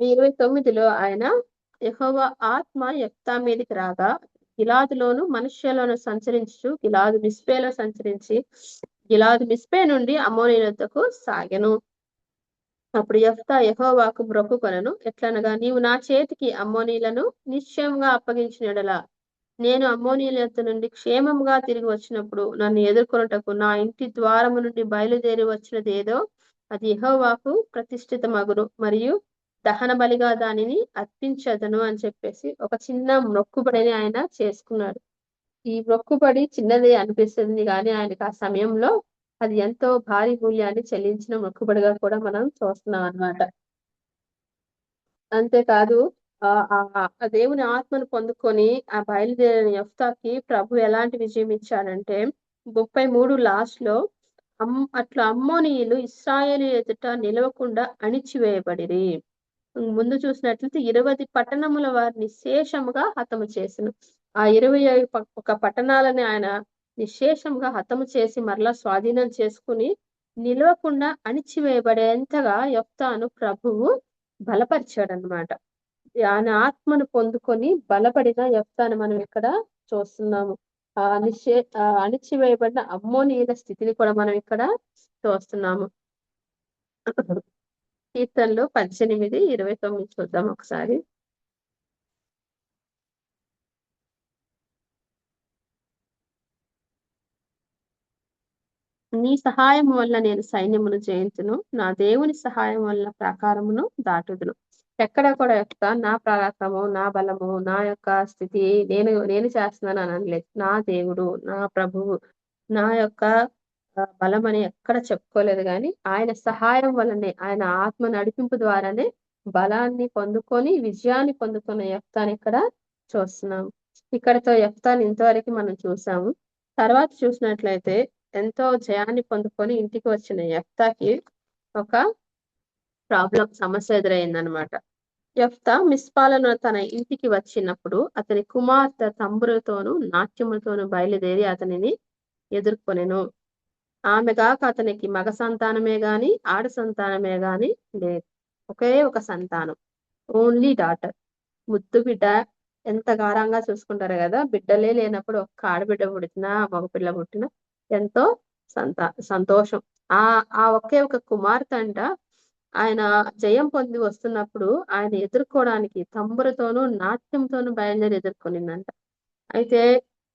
29లో ఆయన యెహోవా ఆత్మ యెఫ్తా మీదకి రాగా గిలాదులోను మనుష్యలోను సంచరించు గిలాదు మిస్పేలో సంచరించి గిలాదు మిస్పే నుండి అమ్మోనీయుల యొద్దకు సాగెను. అప్పుడు యెఫ్తా యెహోవాకు మొక్కుకొనెను. ఎట్లనగా నీవు నా చేతికి అమ్మోనీయులను నిశ్చయంగా అప్పగించిన యెడల నేను అమ్మోనీయుల యొద్ద నుండి క్షేమముగా తిరిగి వచ్చినప్పుడు నన్ను ఎదుర్కొనుటకు నా ఇంటి ద్వారము నుండి బయలుదేరి వచ్చినది ఏదో అది యెహోవాకు ప్రతిష్ఠితమగును, మరియు దహన బలిగా దానిని అర్పించదను అని చెప్పేసి ఒక చిన్న మొక్కుబడిని ఆయన చేసుకున్నాడు. ఈ మొక్కుబడి చిన్నది అనిపిస్తుంది కానీ ఆయనకు ఆ సమయంలో అది ఎంతో భారీ మూల్యాన్ని చెల్లించిన మొక్కుబడిగా కూడా మనం చూస్తున్నాం అన్నమాట. అంతేకాదు ఆ దేవుని ఆత్మను పొందుకొని ఆ బయలుదేరిన యెఫ్తాకి ప్రభు ఎలాంటి విజయం ఇచ్చాడంటే 33 లాస్ట్ లో అట్లా అమ్మోనీయులు ఇశ్రాయేలు ఎదుట నిలవకుండా అణిచివేయబడిరి. ముందు చూసినట్లయితే 20 పట్టణముల వారిని శేషముగా హతము చేసెను. ఆ 21 పట్టణాలని ఆయన నిశేషంగా హతము చేసి మరలా స్వాధీనం చేసుకుని నిలవకుండా అణిచివేయబడేంతగా యెఫ్తాను ప్రభువు బలపరిచాడనమాట. ఆయన ఆత్మను పొందుకొని బలపడిన యెఫ్తాను మనం ఇక్కడ చూస్తున్నాము. అణిచివేయబడిన అమ్మోనీయుల స్థితిని కూడా మనం ఇక్కడ చూస్తున్నాము. కీర్తనలు 18, 29 చూద్దాం ఒకసారి. నీ సహాయం వల్ల నేను సైన్యమును జయించును, నా దేవుని సహాయం వల్ల ప్రాకారమును దాటుదును. ఎక్కడ కూడా యొక్క నా పరాక్రమం, నా బలము, నా యొక్క స్థితి నేను చేస్తున్నాను అని అనలేదు. నా దేవుడు, నా ప్రభువు, నా యొక్క బలం అని ఎక్కడ చెప్పుకోలేదు. కానీ ఆయన సహాయం వల్లనే, ఆయన ఆత్మ నడిపింపు ద్వారానే బలాన్ని పొందుకొని విజయాన్ని పొందుకున్న యెఫ్తాని ఇక్కడ చూస్తున్నాము. ఇక్కడతో యెఫ్తాని ఇంతవరకు మనం చూసాము. తర్వాత చూసినట్లయితే ఎంతో జయాన్ని పొందుకొని ఇంటికి వచ్చిన యెఫ్తాకి ఒక సమస్య ఎదురైందనమాట. యెఫ్తా మిస్పాలను తన ఇంటికి వచ్చినప్పుడు అతని కుమార్తె తంబురతోనూ నాట్యములతోనూ బయలుదేరి అతనిని ఎదుర్కొనెను. ఆమె గాక అతనికి మగ సంతానమే గాని ఆడ సంతానమే గాని లేదు. ఒకే ఒక సంతానం, ఓన్లీ డాటర్. ముద్దు బిడ్డ ఎంత గారంగా చూసుకుంటారు కదా. బిడ్డలే లేనప్పుడు ఒక్క ఆడబిడ్డ పుట్టినా మగపిల్ల పుట్టినా ఎంతో సంతోషం. ఆ ఒకే ఒక కుమార్తె అంట ఆయన జయం పొంది వస్తున్నప్పుడు ఆయన ఎదుర్కోవడానికి తంబురతోనూ నాట్యంతోనూ బయలుదేరి ఎదుర్కొనిందంట. అయితే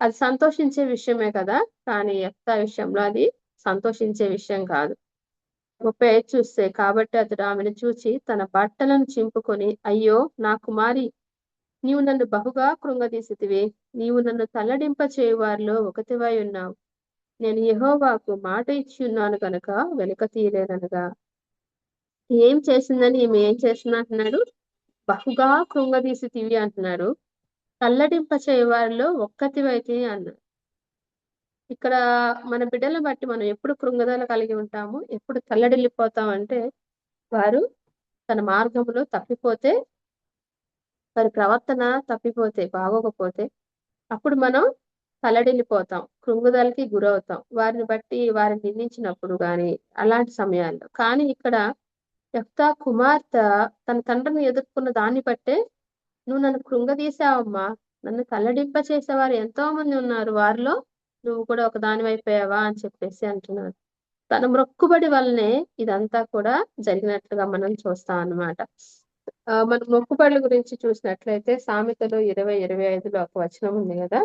అది సంతోషించే విషయమే కదా, కానీ యెఫ్తా విషయంలో అది సంతోషించే విషయం కాదు. 35 చూస్తే, కాబట్టి అతడు ఆమెను చూచి తన బట్టలను చింపుకొని, అయ్యో నా కుమారి, నీవు నన్ను బహుగా కృంగదీసితివి, నీవు నన్ను తల్లడింప చేయువారిలో ఒకతివై ఉన్నావు. నేను యెహోవాకు మాట ఇచ్చి ఉన్నాను కనుక వెనుక తీయలేననగా. ఏం చేసిందని ఈమె ఏం చేసింది అంటున్నాడు? బహుగా కృంగదీసితివి అంటున్నాడు. తల్లడింప చేయువారిలో ఒక్కతివైతే అన్నాడు. ఇక్కడ మన బిడ్డలను బట్టి మనం ఎప్పుడు కృంగదల కలిగి ఉంటాము, ఎప్పుడు తల్లడిల్లిపోతాం అంటే, వారు తన మార్గంలో తప్పిపోతే, వారి ప్రవర్తన తప్పిపోతే, బాగోకపోతే అప్పుడు మనం తల్లడిల్లిపోతాం, కృంగుదలకి గురవుతాం, వారిని బట్టి వారిని నిందించినప్పుడు గాని అలాంటి సమయాల్లో. కానీ ఇక్కడ యెఫ్తా కుమార్తె తన తండ్రిని ఎదుర్కొన్న దాన్ని బట్టే, నువ్వు నన్ను కృంగదీశావమ్మా, నన్ను తల్లడింప చేసేవారు ఎంతో మంది ఉన్నారు, వారిలో నువ్వు కూడా ఒక దానివైపోయావా అని చెప్పేసి అంటున్నాడు. తన మొక్కుబడి వల్లనే ఇదంతా కూడా జరిగినట్లుగా మనం చూస్తాం అన్నమాట. మన మొక్కుబడుల గురించి చూసినట్లయితే సామెతలు 20:25లో ఒక వచనం ఉంది కదా.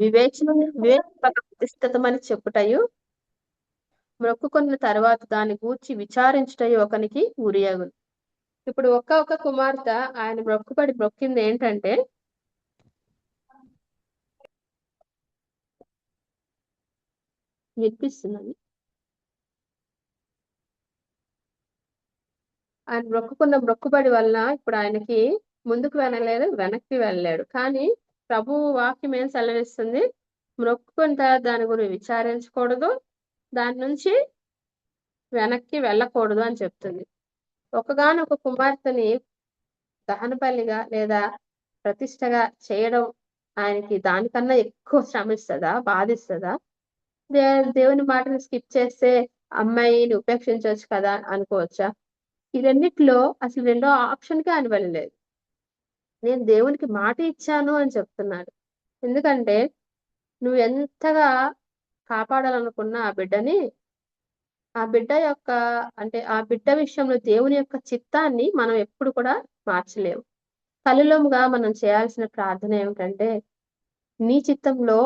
వివేక ప్రతిష్ఠితమని చెప్పుటయు, మొక్కుకున్న తర్వాత దాన్ని గూర్చి విచారించుటయు ఒకనికి ఉరియగును. ఇప్పుడు ఒక్క కుమార్తె ఆయన మొక్కింది ఏంటంటే, వినిపిస్తుందని, ఆయన మొక్కుబడి వలన ఇప్పుడు ఆయనకి ముందుకు వెళ్ళలేడు, వెనక్కి వెళ్ళలేడు. కానీ ప్రభు వాక్యం ఏం సెలవిస్తుంది? మొక్కుకున్న తర్వాత దాని గురించి విచారించకూడదు, దాని నుంచి వెనక్కి వెళ్ళకూడదు అని చెప్తుంది. ఒకగానొక కుమార్తెని దహన బలిగా లేదా ప్రతిష్టగా చేయడం ఆయనకి దానికన్నా ఎక్కువ శ్రమిస్తుందా, బాధిస్తుందా? దేవుని మాటను స్కిప్ చేస్తే అమ్మాయిని ఉపేక్షించవచ్చు కదా అనుకోవచ్చా? ఈ రెండిట్లో అసలు రెండో ఆప్షన్కే ఆయన వెళ్ళలేదు. నేను దేవునికి మాట ఇచ్చాను అని చెప్తున్నాడు. ఎందుకంటే నువ్వు ఎంతగా కాపాడాలనుకున్న ఆ బిడ్డని, ఆ బిడ్డ యొక్క ఆ బిడ్డ విషయంలో దేవుని యొక్క చిత్తాన్ని మనం ఎప్పుడు కూడా మార్చలేము. కలులోముగా మనం చేయాల్సిన ప్రార్థన ఏమిటంటే, నీ చిత్తంలో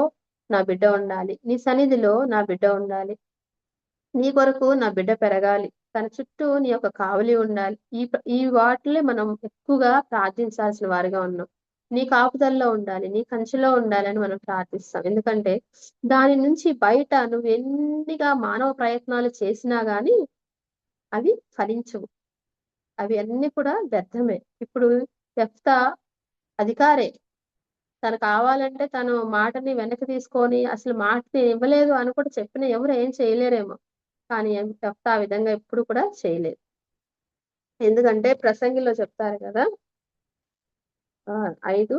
నా బిడ్డ ఉండాలి, నీ సన్నిధిలో నా బిడ్డ ఉండాలి, నీ కొరకు నా బిడ్డ పెరగాలి, తన చుట్టూ నీ యొక్క కావలి ఉండాలి. ఈ వాటిలే మనం ఎక్కువగా ప్రార్థించాల్సిన వారిగా ఉన్నాం. నీ కాపుదల్లో ఉండాలి, నీ కంచెలో ఉండాలని మనం ప్రార్థిస్తాం. ఎందుకంటే దాని నుంచి బయట నువ్వు ఎన్నిగా మానవ ప్రయత్నాలు చేసినా గాని అవి ఫలించవు, అవి అన్ని కూడా వ్యర్థమే. ఇప్పుడు యెఫ్తా అధికారే, తను కావాలంటే తను మాటని వెనక్కి తీసుకొని అసలు మాటని ఇవ్వలేదు అని కూడా చెప్పిన ఎవరు ఏం చేయలేరేమో. కానీ యెఫ్తా ఆ విధంగా ఎప్పుడు కూడా చేయలేదు. ఎందుకంటే ప్రసంగిలో చెప్తారు కదా, 5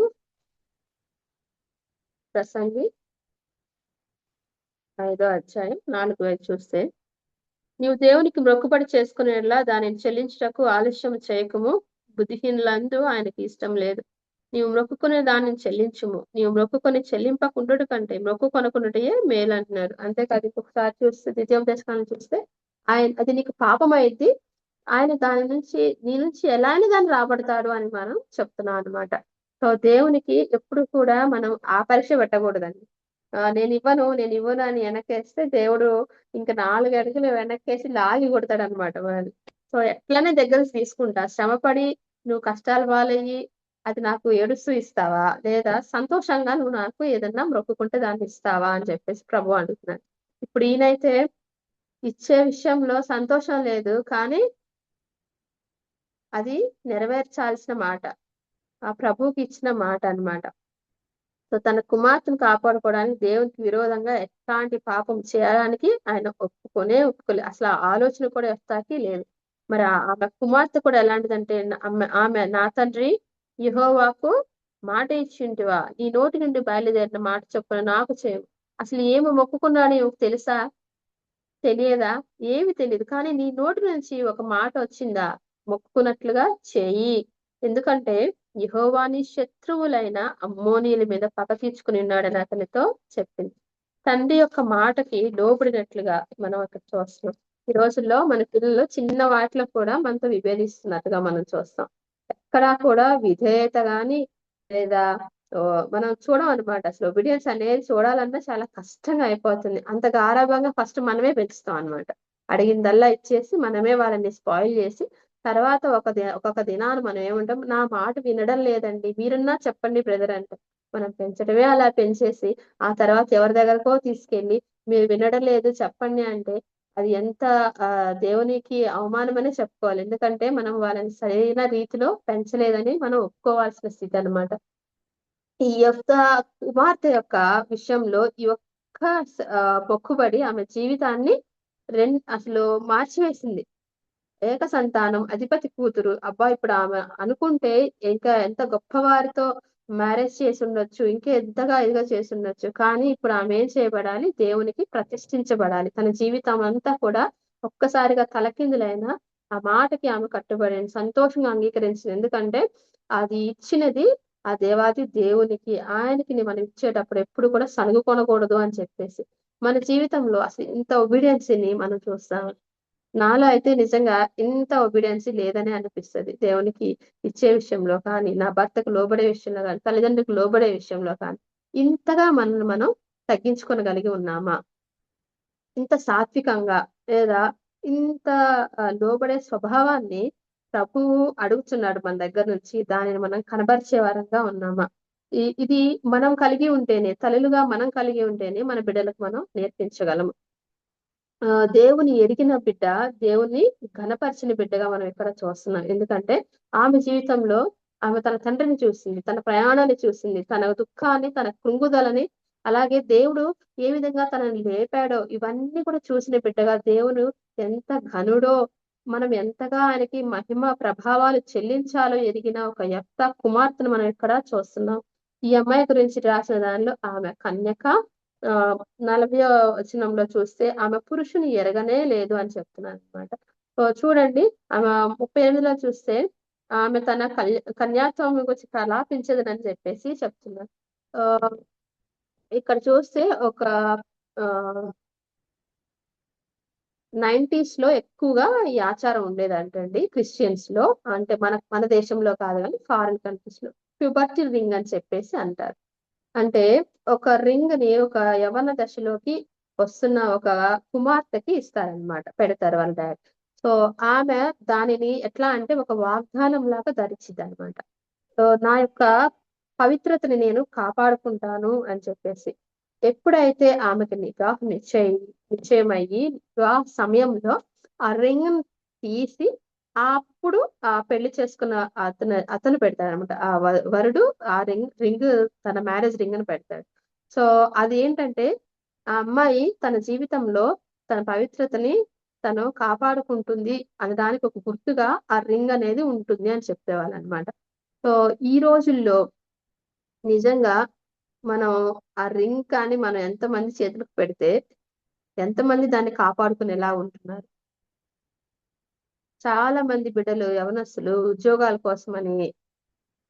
ప్రసంగి 5వ అధ్యాయం 4 చూస్తే, నీవు దేవునికి మొక్కుబడి చేసుకునేలా దానిని చెల్లించుటకు ఆలస్యం చేయకము, బుద్ధిహీనులందు ఆయనకి ఇష్టం లేదు. నీవు మొక్కుకునే దానిని చెల్లించుము, నీవు మొక్కుకొని చెల్లింపకుండుట కంటే మొక్కుకొనకుండుటయే మేలు అంటున్నారు. అంతేకాదు ఇంకొకసారి చూస్తే ద్వితీయోపదేశకాండం చూస్తే, అది నీకు పాపం అయింది, ఆయన నీ నుంచి ఎలా అయినా దాన్ని రాబడతాడు అని మనం చెప్తున్నాం అనమాట. సో దేవునికి ఎప్పుడు కూడా మనం ఆ పరీక్ష పెట్టకూడదండి. నేను ఇవ్వను అని వెనకేస్తే దేవుడు ఇంకా 4 అడుగులు వెనక్కేసి లాగి కొడతాడు అనమాట మనల్ని. సో ఎట్లనే దగ్గరికి తీసుకుంటా, శ్రమపడి నువ్వు కష్టాలు పాలయ్యి అది నాకు ఏడుస్తూ ఇస్తావా, లేదా సంతోషంగా నువ్వు నాకు ఏదన్నా మొక్కుకుంటే దాన్ని ఇస్తావా అని చెప్పేసి ప్రభు అడుగుతున్నాడు. ఇప్పుడు ఈయనైతే ఇచ్చే విషయంలో సంతోషం లేదు, కానీ అది నెరవేర్చాల్సిన మాట, ఆ ప్రభువుకి ఇచ్చిన మాట అన్నమాట. సో తన కుమార్తెను కాపాడుకోవడానికి దేవునికి విరోధంగా ఎట్లాంటి పాపం చేయడానికి ఆయన ఒప్పుకోలే, అసలు ఆ ఆలోచన కూడా ఎఫ్తాకి లేదు. మరి ఆమె కుమార్తె కూడా ఎలాంటిదంటే, ఆమె నా తండ్రి యెహోవాకు మాట ఇచ్చింటివా, నీ నోటి నుండి బయలుదేరిన మాట చొప్పున నాకు చేయు. అసలు ఏమి మొక్కుకున్నాడో నీకు తెలుసా, తెలియదా? ఏమి తెలియదు, కానీ నీ నోటి నుంచి ఒక మాట వచ్చిందా, మొక్కుకున్నట్లుగా చెయ్యి. ఎందుకంటే యెహోవాని శత్రువులైన అమ్మోనీయుల మీద పగ తీర్చుకుని ఉన్నాడని అతనితో చెప్పింది. తండ్రి యొక్క మాటకి లోబడినట్లుగా మనం అక్కడ చూస్తున్నాం. ఈ రోజుల్లో మన పిల్లలు చిన్న వాటిలో కూడా మనతో విభేదిస్తున్నట్టుగా మనం చూస్తాం. ఎక్కడా కూడా విధేయత గాని లేదా మనం చూడం అనమాట. అసలు ఒబీడియన్స్ అనేది చూడాలన్నా చాలా కష్టంగా అయిపోతుంది. అంత గారాబంగా ఫస్ట్ మనమే పెంచుతాం అనమాట. అడిగిందల్లా ఇచ్చేసి మనమే వాళ్ళని స్పాయిల్ చేసి తర్వాత ఒక్కొక్క దినాన్ని మనం ఏమంటాం, నా మాట వినడం లేదండి, మీరున్నా చెప్పండి బ్రదర్ అంటే. మనం పెంచడమే అలా పెంచేసి ఆ తర్వాత ఎవరి దగ్గరకో తీసుకెళ్ళి మీరు వినడం లేదు చెప్పండి అంటే అది ఎంత దేవునికి అవమానమనే చెప్పుకోవాలి. ఎందుకంటే మనం వాళ్ళని సరైన రీతిలో పెంచలేదని మనం ఒప్పుకోవాల్సిన స్థితి అన్నమాట. ఈ యొక్క కుమార్తె యొక్క విషయంలో ఈ ఒక్క మొక్కుబడి ఆమె జీవితాన్ని అసలు మార్చివేసింది. ఏక సంతానం, అధిపతి కూతురు. అబ్బా ఇప్పుడు ఆమె అనుకుంటే ఇంకా ఎంత గొప్పవారితో మ్యారేజ్ చేసి ఉండొచ్చు, ఇంకా ఎంతగా ఇదిగా చేసి ఉండొచ్చు. కానీ ఇప్పుడు ఆమె ఏం చేయబడాలి, దేవునికి ప్రతిష్ఠించబడాలి. తన జీవితం అంతా కూడా ఒక్కసారిగా తలకిందులైన ఆ మాటకి ఆమె కట్టుబడి సంతోషంగా అంగీకరించింది. ఎందుకంటే అది ఇచ్చినది ఆ దేవాది దేవునికి, ఆయనకి మనం ఇచ్చేటప్పుడు ఎప్పుడు కూడా సనుగుకొనకూడదు అని చెప్పేసి. మన జీవితంలో అసలు ఇంత ఒబీడియన్సీని మనం చూస్తాం. నాలో అయితే నిజంగా ఇంత ఒబీడియన్సీ లేదనే అనిపిస్తది. దేవునికి ఇచ్చే విషయంలో కానీ, నా భర్తకు లోబడే విషయంలో కానీ, తల్లిదండ్రులకు లోబడే విషయంలో కానీ, ఇంతగా మనల్ని మనం తగ్గించుకొనగలిగి ఉన్నామా? ఇంత సాత్వికంగా లేదా ఇంత లోబడే స్వభావాన్ని ప్రభువు అడుగుతున్నాడు మన దగ్గర నుంచి. దానిని మనం కనబరిచే వారంగా ఉన్నామా? ఇది మనం కలిగి ఉంటేనే, తల్లులుగా మనం కలిగి ఉంటేనే మన బిడ్డలకు మనం నేర్పించగలము. దేవుని ఎరిగిన బిడ్డ, దేవుని ఘనపరిచిన బిడ్డగా మనం ఇక్కడ చూస్తున్నాం. ఎందుకంటే ఆమె జీవితంలో ఆమె తన తండ్రిని చూసింది, తన ప్రయాణాన్ని చూసింది, తన దుఃఖాన్ని, తన కృంగుదలని, అలాగే దేవుడు ఏ విధంగా తనని లేపాడో ఇవన్నీ కూడా చూసిన బిడ్డగా, దేవుడు ఎంత ఘనుడో, మనం ఎంతగా ఆయనకి మహిమ ప్రభావాలు చెల్లించాలో ఎరిగిన ఒక యెఫ్తా కుమార్తెను మనం ఇక్కడ చూస్తున్నాం. ఈ అమ్మాయి గురించి రాసిన దానిలో ఆమె కన్యక, 40వ వచనంలో చూస్తే ఆమె పురుషుని ఎరగనే లేదు అని చెప్తున్నాను అనమాట. చూడండి, ఆమె 38లో చూస్తే ఆమె తన కన్యాత్వం గురించి కలాపించదని చెప్పేసి చెప్తున్నారు. ఇక్కడ చూస్తే ఒక 90s లో ఎక్కువగా ఈ ఆచారం ఉండేదంటండి క్రిస్టియన్స్ లో. అంటే మన దేశంలో కాదు కానీ ఫారిన్ కంట్రీస్ లో ప్యూబర్టీ రింగ్ అని చెప్పేసి అంటారు. అంటే ఒక రింగ్ ని ఒక యవ్వన దశలోకి వస్తున్న ఒక కుమార్తెకి ఇస్తారనమాట, పెడతారు వాళ్ళ డాడీ. సో ఆమె దానిని ఎట్లా అంటే ఒక వాగ్దానం లాగా ధరించింది అనమాట. సో నా యొక్క పవిత్రతని నేను కాపాడుకుంటాను అని చెప్పేసి. ఎప్పుడైతే ఆమెకి నిశ్చయమయ్యి వివాహ సమయంలో ఆ రింగ్ తీసి అప్పుడు ఆ పెళ్లి చేసుకున్న అతను పెడతాడు అనమాట. ఆ వరుడు ఆ రింగ్ తన మ్యారేజ్ రింగ్ ని పెడతాడు. సో అది ఏంటంటే ఆ అమ్మాయి తన జీవితంలో తన పవిత్రతని తను కాపాడుకుంటుంది అనే దానికి ఒక గుర్తుగా ఆ రింగ్ అనేది ఉంటుంది అని చెప్పేవాళ్ళు అనమాట. సో ఈ రోజుల్లో నిజంగా మనం ఆ రింగ్ కానీ మనం ఎంతమంది చేతులకు పెడితే ఎంతమంది దాన్ని కాపాడుకునేలా ఉంటున్నారు. చాలా మంది బిడ్డలు యవనస్తులు ఉద్యోగాల కోసమని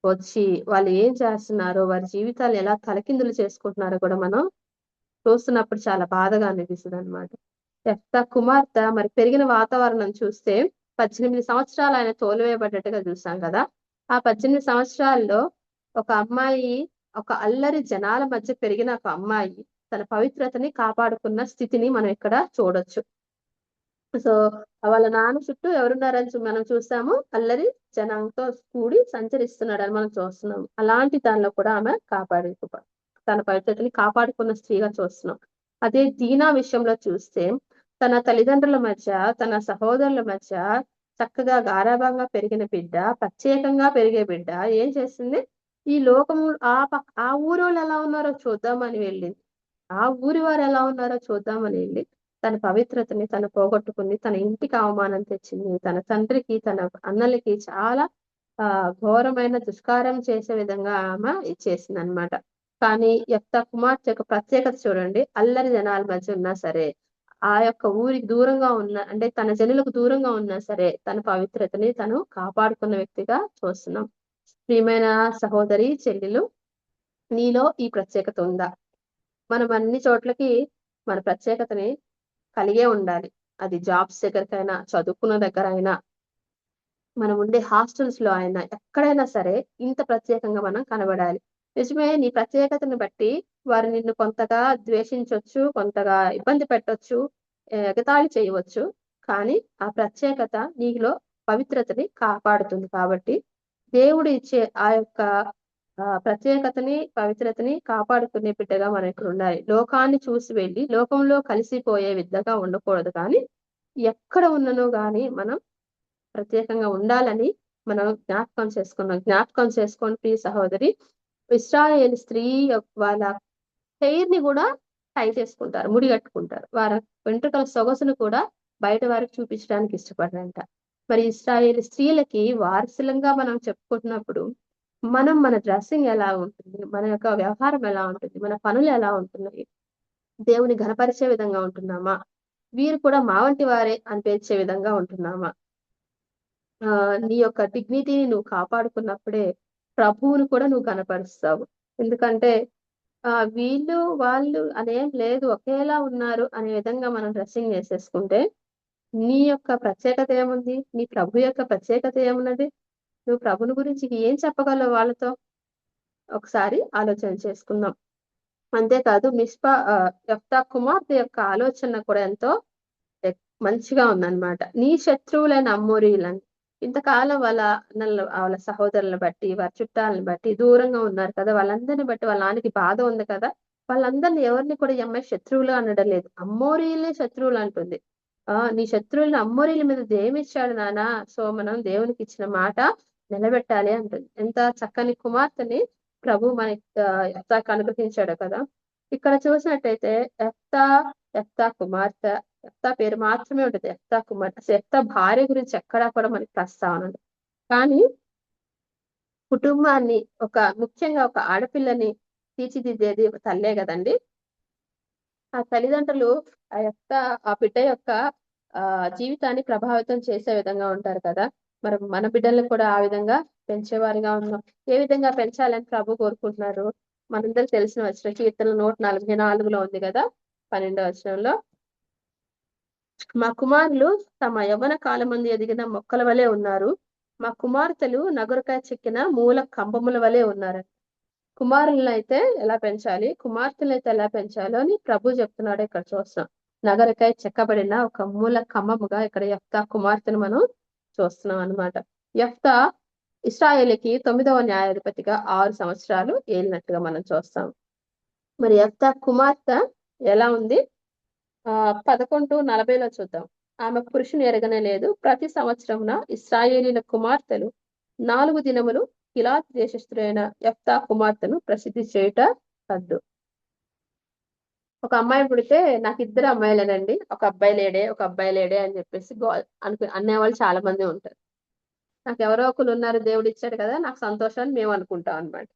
వచ్చి వాళ్ళు ఏం చేస్తున్నారో, వారి జీవితాలు ఎలా తలకిందులు చేసుకుంటున్నారో కూడా మనం చూస్తున్నప్పుడు చాలా బాధగా అనిపిస్తుంది అనమాట. యెఫ్తా కుమార్తె మరి పెరిగిన వాతావరణం చూస్తే 18 సంవత్సరాలు ఆయన తోలివేయబడ్డట్టుగా చూసాం కదా. ఆ 18 సంవత్సరాల్లో ఒక అమ్మాయి, ఒక అల్లరి జనాల మధ్య పెరిగిన ఒక అమ్మాయి తన పవిత్రతని కాపాడుకున్న స్థితిని మనం ఇక్కడ చూడొచ్చు. సో వాళ్ళ నాన్న చుట్టూ ఎవరున్నారని మనం చూస్తాము, అల్లరి జనంతో కూడి సంచరిస్తున్నాడని మనం చూస్తున్నాం. అలాంటి దానిలో కూడా ఆమె తన పవిత్రతని కాపాడుకున్న స్త్రీగా చూస్తున్నాం. అదే దీనా విషయంలో చూస్తే తన తల్లిదండ్రుల మధ్య, తన సహోదరుల మధ్య చక్కగా గారాభంగా పెరిగిన బిడ్డ, ప్రత్యేకంగా పెరిగే బిడ్డ ఏం చేసింది, ఈ లోకము ఆ ఊరోళ్ళు ఎలా ఉన్నారో చూద్దామని వెళ్ళింది. ఆ ఊరి వారు ఎలా ఉన్నారో చూద్దామని వెళ్ళి తన పవిత్రతని తను పోగొట్టుకుంది, తన ఇంటికి అవమానం తెచ్చింది, తన తండ్రికి తన అన్నలకి చాలా ఘోరమైన దుష్కారం చేసే విధంగా ఆమె ఇచ్చేసింది అనమాట. కానీ యెఫ్తా కుమార్తె యొక్క ప్రత్యేకత చూడండి, అల్లరి జనాల మధ్య ఉన్నా సరే, ఆ యొక్క ఊరికి దూరంగా ఉన్న అంటే తన జనులకు దూరంగా ఉన్నా సరే తన పవిత్రతని తను కాపాడుకున్న వ్యక్తిగా చూస్తున్నాం. ప్రియమైన సహోదరి చెల్లెలు, నీలో ఈ ప్రత్యేకత ఉందా? మనం అన్ని చోట్లకి మన ప్రత్యేకతని కలిగే ఉండాలి. అది జాబ్స్ దగ్గరకైనా, చదువుకున్న దగ్గర అయినా, మనం ఉండే హాస్టల్స్ లో అయినా, ఎక్కడైనా సరే ఇంత ప్రత్యేకంగా మనం కనబడాలి. నిజమే, నీ ప్రత్యేకతను బట్టి వారు నిన్ను కొంతగా ద్వేషించవచ్చు, కొంతగా ఇబ్బంది పెట్టొచ్చు, ఎగతాళి చేయవచ్చు. కానీ ఆ ప్రత్యేకత నీలో పవిత్రతని కాపాడుతుంది. కాబట్టి దేవుడు ఇచ్చే ఆ యొక్క ప్రత్యేకతని, పవిత్రతని కాపాడుకునే బిడ్డగా మనం ఇక్కడ ఉండాలి. లోకాన్ని చూసి వెళ్ళి లోకంలో కలిసిపోయే విధంగా ఉండకూడదు. కానీ ఎక్కడ ఉన్ననో గాని మనం ప్రత్యేకంగా ఉండాలని మనం జ్ఞాపకం చేసుకోండి ప్రియ సహోదరి. ఇశ్రాయేలు స్త్రీ వాళ్ళ హెయిర్ ని కూడా టై చేసుకుంటారు, ముడి కట్టుకుంటారు. వారి వెంట్రుకల సొగసును కూడా బయట వారికి చూపించడానికి ఇష్టపడరంట. మరి ఇశ్రాయేలు స్త్రీలకి వారసులంగా మనం చెప్పుకుంటున్నప్పుడు మన డ్రెస్సింగ్ ఎలా ఉంటుంది, మన యొక్క వ్యవహారం ఎలా ఉంటుంది, మన పనులు ఎలా ఉంటున్నాయి, దేవుని ఘనపరిచే విధంగా ఉంటున్నామా, వీరు కూడా మా వంటి వారే అనిపించే విధంగా ఉంటున్నామా? నీ యొక్క డిగ్నిటీని నువ్వు కాపాడుకున్నప్పుడే ప్రభువును కూడా నువ్వు ఘనపరుస్తావు. ఎందుకంటే వీళ్ళు వాళ్ళు అనేం లేదు, ఒకేలా ఉన్నారు అనే విధంగా మనం డ్రెస్సింగ్ చేసేసుకుంటే నీ యొక్క ప్రత్యేకత ఏముంది? నీ ప్రభు యొక్క ప్రత్యేకత ఏమున్నది? నువ్వు ప్రభుని గురించి ఏం చెప్పగలవు వాళ్ళతో? ఒకసారి ఆలోచన చేసుకుందాం. అంతేకాదు యెఫ్తా కుమార్తె యొక్క ఆలోచన కూడా ఎంతో మంచిగా ఉందన్నమాట. నీ శత్రువులైన అమ్మోరీయులని ఇంతకాలం వాళ్ళ సహోదరులను బట్టి, వారి చుట్టాలను బట్టి దూరంగా ఉన్నారు కదా, వాళ్ళందరిని బట్టి వాళ్ళ నాన్నకి బాధ ఉంది కదా, వాళ్ళందరిని ఎవరిని కూడా ఈ అమ్మాయి శత్రువులు అనడం లేదు, అమ్మోరీయులే శత్రువులు అంటుంది. నీ శత్రువులను అమ్మోరీల మీద దేమిచ్చాడు నాన్న, సో మనం దేవునికి ఇచ్చిన మాట నిలబెట్టాలి అంటుంది. ఎంత చక్కని కుమార్తెని ప్రభు యెఫ్తాకు అనుగ్రహించాడు కదా. ఇక్కడ చూసినట్టయితే యెఫ్తా కుమార్తె, యెఫ్తా పేరు మాత్రమే ఉంటుంది, యెఫ్తా కుమార్తె. అసలు యెఫ్తా భార్య గురించి ఎక్కడా కూడా మనకి ప్రస్తావన ఉండదు. కానీ కుటుంబాన్ని ముఖ్యంగా ఒక ఆడపిల్లని తీర్చిదిద్దేది తల్లే కదండి. ఆ తల్లిదండ్రులు ఆ బిడ్డ యొక్క జీవితాన్ని ప్రభావితం చేసే విధంగా ఉంటారు కదా. మరి మన బిడ్డలను కూడా ఆ విధంగా పెంచేవారిగా ఉన్నాం. ఏ విధంగా పెంచాలని ప్రభు కోరుకుంటున్నారు? మనందరికి తెలిసిన వచనం కీర్తన 144లో ఉంది కదా, 12వ వచనంలో, మా కుమారులు తమ యవ్వన కాలమందు ఎదిగిన మొక్కల వలె ఉన్నారు, మా కుమార్తెలు నగరుకాయ చెక్కిన మూల కంబముల వలె ఉన్నారు. కుమారులను అయితే ఎలా పెంచాలి, కుమార్తెలను అయితే ఎలా పెంచాలో అని ప్రభు చెప్తున్నాడు. ఇక్కడ చూస్తున్నాం, నగరకాయ చెక్కబడిన ఒక మూల కంబముగా ఇక్కడ యెఫ్తా కుమార్తెను మనం చూస్తున్నాం అన్నమాట. యెఫ్తా ఇశ్రాయేలుకి 9వ న్యాయాధిపతిగా 6 సంవత్సరాలు ఏలినట్టుగా మనం చూస్తాం. మరి యెఫ్తా కుమార్తె ఎలా ఉంది? 11:40లో చూద్దాం. ఆమె పురుషుని ఎరగనే లేదు. ప్రతి సంవత్సరమున ఇశ్రాయేలీల కుమార్తెలు 4 దినములు గిలాద్ దేశస్థుడైన యెఫ్తా కుమార్తెను ప్రసిద్ధి చేయుట కద్దు. ఒక అమ్మాయి పుడితే నాకు 2 అమ్మాయిలేనండి, ఒక అబ్బాయి లేడే అని చెప్పేసి అనేవాళ్ళు చాలా మంది ఉంటారు. నాకు ఎవరో ఒకరు ఉన్నారు, దేవుడు ఇచ్చాడు కదా, నాకు సంతోషాన్ని మేము అనుకుంటాం అనమాట.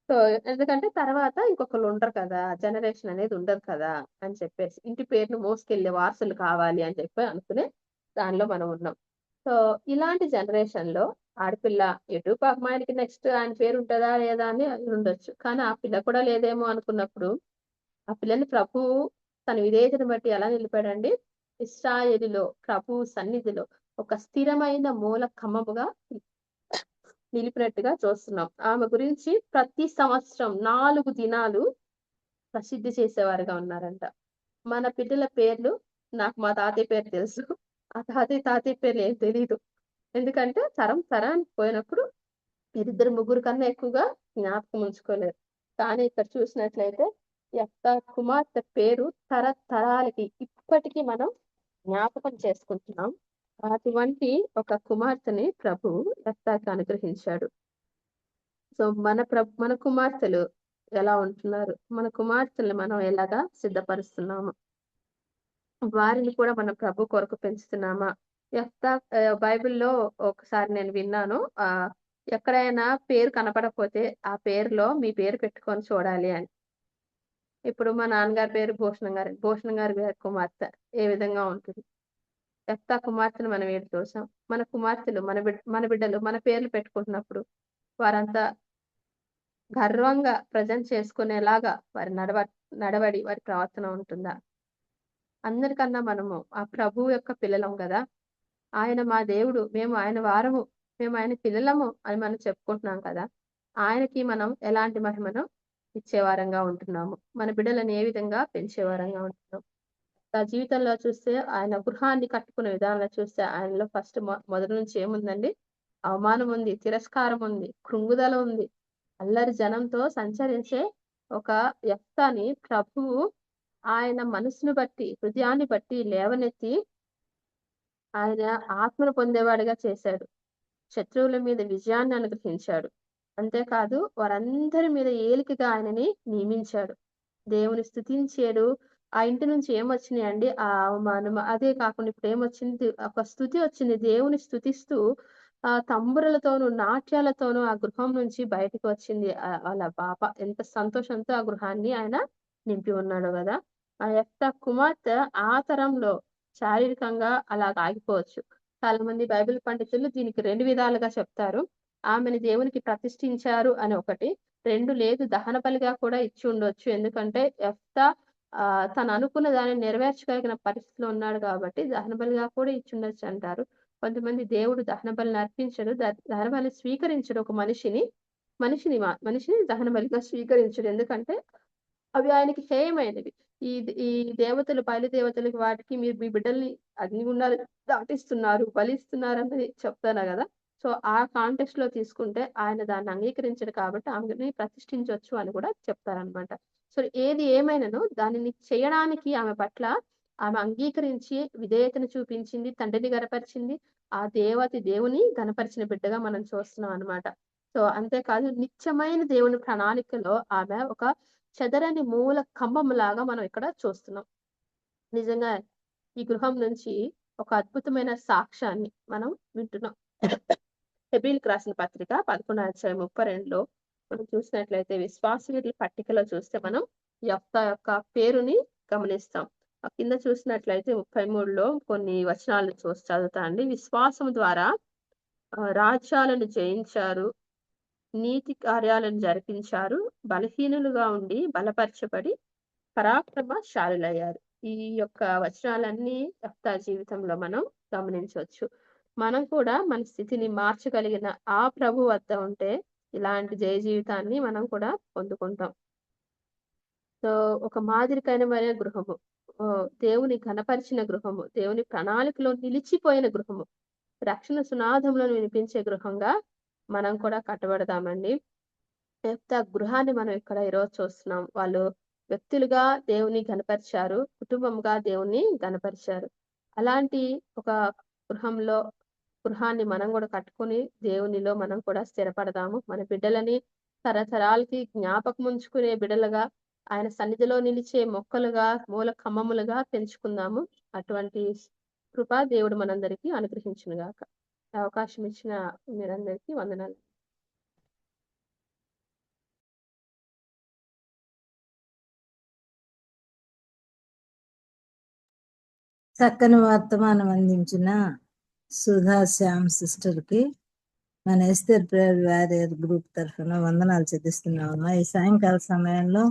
సో ఎందుకంటే తర్వాత ఇంకొకరు ఉండరు కదా, జనరేషన్ అనేది ఉండదు కదా అని చెప్పేసి, ఇంటి పేరును మోసుకెళ్లే వారసులు కావాలి అని చెప్పి అనుకునే దానిలో మనం ఉన్నాం. సో ఇలాంటి జనరేషన్ లో ఆడపిల్ల ఎటు అమ్మాయికి నెక్స్ట్ ఆయన పేరు ఉంటుందా లేదా అని ఉండొచ్చు, కానీ ఆ పిల్ల కూడా లేదేమో అనుకున్నప్పుడు ఆ పిల్లని ప్రభు తన విధేయతను బట్టి ఎలా నిలిపాడండి? ఇశ్రాయేలులో ప్రభు సన్నిధిలో ఒక స్థిరమైన మూల ఖమ్మముగా నిలిపినట్టుగా చూస్తున్నాం. ఆమె గురించి ప్రతి సంవత్సరం 4 దినాలు ప్రసిద్ధి చేసేవారుగా ఉన్నారంట. మన బిడ్డల పేర్లు నాకు మా తాతయ్య పేరు తెలుసు. ఆ తాతయ్య పేర్లు ఏం తెలీదు. ఎందుకంటే తరానికి పోయినప్పుడు మీరిద్దరు ముగ్గురు కన్నా ఎక్కువగా జ్ఞాపకం ఉంచుకోలేరు. కానీ ఇక్కడ చూసినట్లయితే యెఫ్తా కుమార్తె పేరు తరతరాలకి ఇప్పటికీ మనం జ్ఞాపకం చేసుకుంటున్నాం. అటువంటి ఒక కుమార్తెని ప్రభువు యెఫ్తాకి అనుగ్రహించాడు. సో మన కుమార్తెలు ఎలా ఉంటున్నారు? మన కుమార్తెల్ని మనం ఎలాగా సిద్ధపరుస్తున్నాము? వారిని కూడా మనం ప్రభు కొరకు పెంచుతున్నామా? బైబిల్‌లో ఒకసారి నేను విన్నాను. ఎక్కడైనా పేరు కనపడకపోతే ఆ పేరులో మీ పేరు పెట్టుకొని చూడాలి అని. ఇప్పుడు మా నాన్నగారి పేరు భూషణం గారు. భూషణం గారి కుమార్తె ఏ విధంగా ఉంటుంది? యెఫ్తా కుమార్తెను మనం ఏడ చూసాం. మన కుమార్తెలు మన బిడ్డలు మన పేర్లు పెట్టుకుంటున్నప్పుడు వారంతా గర్వంగా ప్రెజెంట్ చేసుకునేలాగా వారి నడవడి వారి ప్రవర్తన ఉంటుందా? అందరికన్నా మనము ఆ ప్రభువు యొక్క పిల్లలం గదా! ఆయన మా దేవుడు. మేము ఆయన వారము. మేము ఆయన పిల్లలము అని మనం చెప్పుకుంటున్నాం కదా! ఆయనకి మనం ఎలాంటి మహిమను ఇచ్చేవారంగా ఉంటున్నాము. మన బిడ్డలను ఏ విధంగా పెంచేవారంగా ఉంటున్నాం. నా జీవితంలో చూస్తే ఆయన గృహాన్ని కట్టుకునే విధానంలో చూస్తే ఆయనలో ఫస్ట్ మొదటి నుంచి ఏముందండి? అవమానం ఉంది, తిరస్కారం ఉంది, కృంగుదల ఉంది. అల్లరి జనంతో సంచరించే ఒక యెఫ్తాని ప్రభువు ఆయన మనసును బట్టి, హృదయాన్ని బట్టి లేవనెత్తి ఆయన ఆత్మను పొందేవాడిగా చేశాడు. శత్రువుల మీద విజయాన్ని అనుగ్రహించాడు. అంతేకాదు వారందరి మీద ఏలికగా ఆయనని నియమించాడు. దేవుని స్తుతించాడు. ఆ ఇంటి నుంచి ఏమొచ్చినాయండి? ఆ అవమానం. అదే కాకుండా ఇప్పుడు ఏమొచ్చింది? ఒక స్తుతి వచ్చింది. దేవుని స్తుతిస్తూ తంబురలతోనూ, నాట్యాలతోనూ ఆ గృహం నుంచి బయటకు వచ్చింది. వాళ్ళ పాప ఎంత సంతోషంతో ఆ గృహాన్ని ఆయన నింపి ఉన్నాడో గదా! ఆ యొక్క కుమార్తె ఆ తరంలో శారీరకంగా అలాగ ఆగిపోవచ్చు. చాలా మంది బైబిల్ పండితులు దీనికి 2 విధాలుగా చెప్తారు. ఆమెని దేవునికి ప్రతిష్ఠించారు అని ఒకటి. 2 లేదు దహన బలిగా కూడా ఇచ్చి ఉండొచ్చు. ఎందుకంటే యెఫ్తా తను అనుకున్న దాన్ని నెరవేర్చగలిగిన పరిస్థితిలో ఉన్నాడు కాబట్టి దహన బలిగా కూడా ఇచ్చుండొచ్చు అంటారు. కొంతమంది దేవుడు దహన బలిని అర్పించడు. దహన బలిని స్వీకరించడు ఒక మనిషిని దహన బలిగా స్వీకరించడు. ఎందుకంటే అవి ఆయనకి హేయమైనవి. ఈ దేవతలు బయలుదేవతలకి వాటికి మీరు మీ బిడ్డల్ని అగ్నిగుండాలు దాటిస్తున్నారు, బలిస్తున్నారన్నది చెప్తాను గదా! సో, ఆ కాంటెక్స్ట్‌లో తీసుకుంటే ఆయన దాన్ని అంగీకరించడు కాబట్టి ఆమెని ప్రతిష్ఠించొచ్చు అని కూడా చెప్తారనమాట. సో, ఏది ఏమైనను దానిని చేయడానికి ఆమె పట్ల ఆమె అంగీకరించి విధేయతను చూపించింది, తండ్రిని గనపరిచింది. ఆ దేవుని గనపరిచిన బిడ్డగా మనం చూస్తున్నాం అనమాట. సో, అంతేకాదు నిత్యమైన దేవుని ప్రణాళికలో ఆమె ఒక చెదరని మూల కంబములాగా మనం ఇక్కడ చూస్తున్నాం. నిజంగా ఈ గృహం నుంచి ఒక అద్భుతమైన సాక్ష్యాన్ని మనం వింటున్నాం. హెబ్రీయులకు రాసిన పత్రిక 11వ అధ్యాయం 32లో మనం చూసినట్లయితే విశ్వాసవీరుల పట్టికలో చూస్తే మనం యెఫ్తా యొక్క పేరుని గమనిస్తాం. కింద చూసినట్లయితే 33లో కొన్ని వచనాలు చదువుతా అండి. విశ్వాసం ద్వారా రాజ్యాలను జయించారు. నీతి కార్యాలను జరిపించారు. బలహీనులుగా ఉండి బలపరచబడి పరాక్రమశాలులయ్యారు. ఈ యొక్క వచనాలన్నీ యెఫ్తా జీవితంలో మనం గమనించొచ్చు. మనం కూడా మన స్థితిని మార్చగలిగిన ఆ ప్రభు వద్ద ఉంటే ఇలాంటి జయ జీవితాన్ని మనం కూడా పొందుకుంటాం. సో, ఒక మాదిరికరమైన గృహము. దేవుని ఘనపరిచిన గృహము. దేవుని ప్రణాళికలో నిలిచిపోయిన గృహము. రక్షణ సునాదములను వినిపించే గృహంగా మనం కూడా కట్టబడదామండి. యెఫ్తా గృహాన్ని మనం ఇక్కడ ఈరోజు చూస్తున్నాం. వాళ్ళు వ్యక్తులుగా దేవుని ఘనపరిచారు. కుటుంబంగా దేవుణ్ణి ఘనపరిచారు. అలాంటి ఒక గృహాన్ని మనం కూడా కట్టుకొని దేవునిలో మనం కూడా స్థిరపడదాము. మన బిడ్డలని తరతరాలకి జ్ఞాపకం ఉంచుకునే బిడ్డలుగా ఆయన సన్నిధిలో నిలిచే మొక్కలుగా, మూల ఖమ్మములుగా పెంచుకుందాము. అటువంటి కృప దేవుడు మనందరికీ అనుగ్రహించును గాక. ఈ అవకాశం ఇచ్చిన మీరందరికీ వందనాలు. చక్కని వర్తమానం అందించిన సుధా శ్యామ్ సిస్టర్ కి మన ఎస్తేర్ ప్రేయర్ వారియర్ గ్రూప్ తరఫున వందనాలు చెల్లిస్తున్నామమ్మా. ఈ సాయంకాల సమయంలో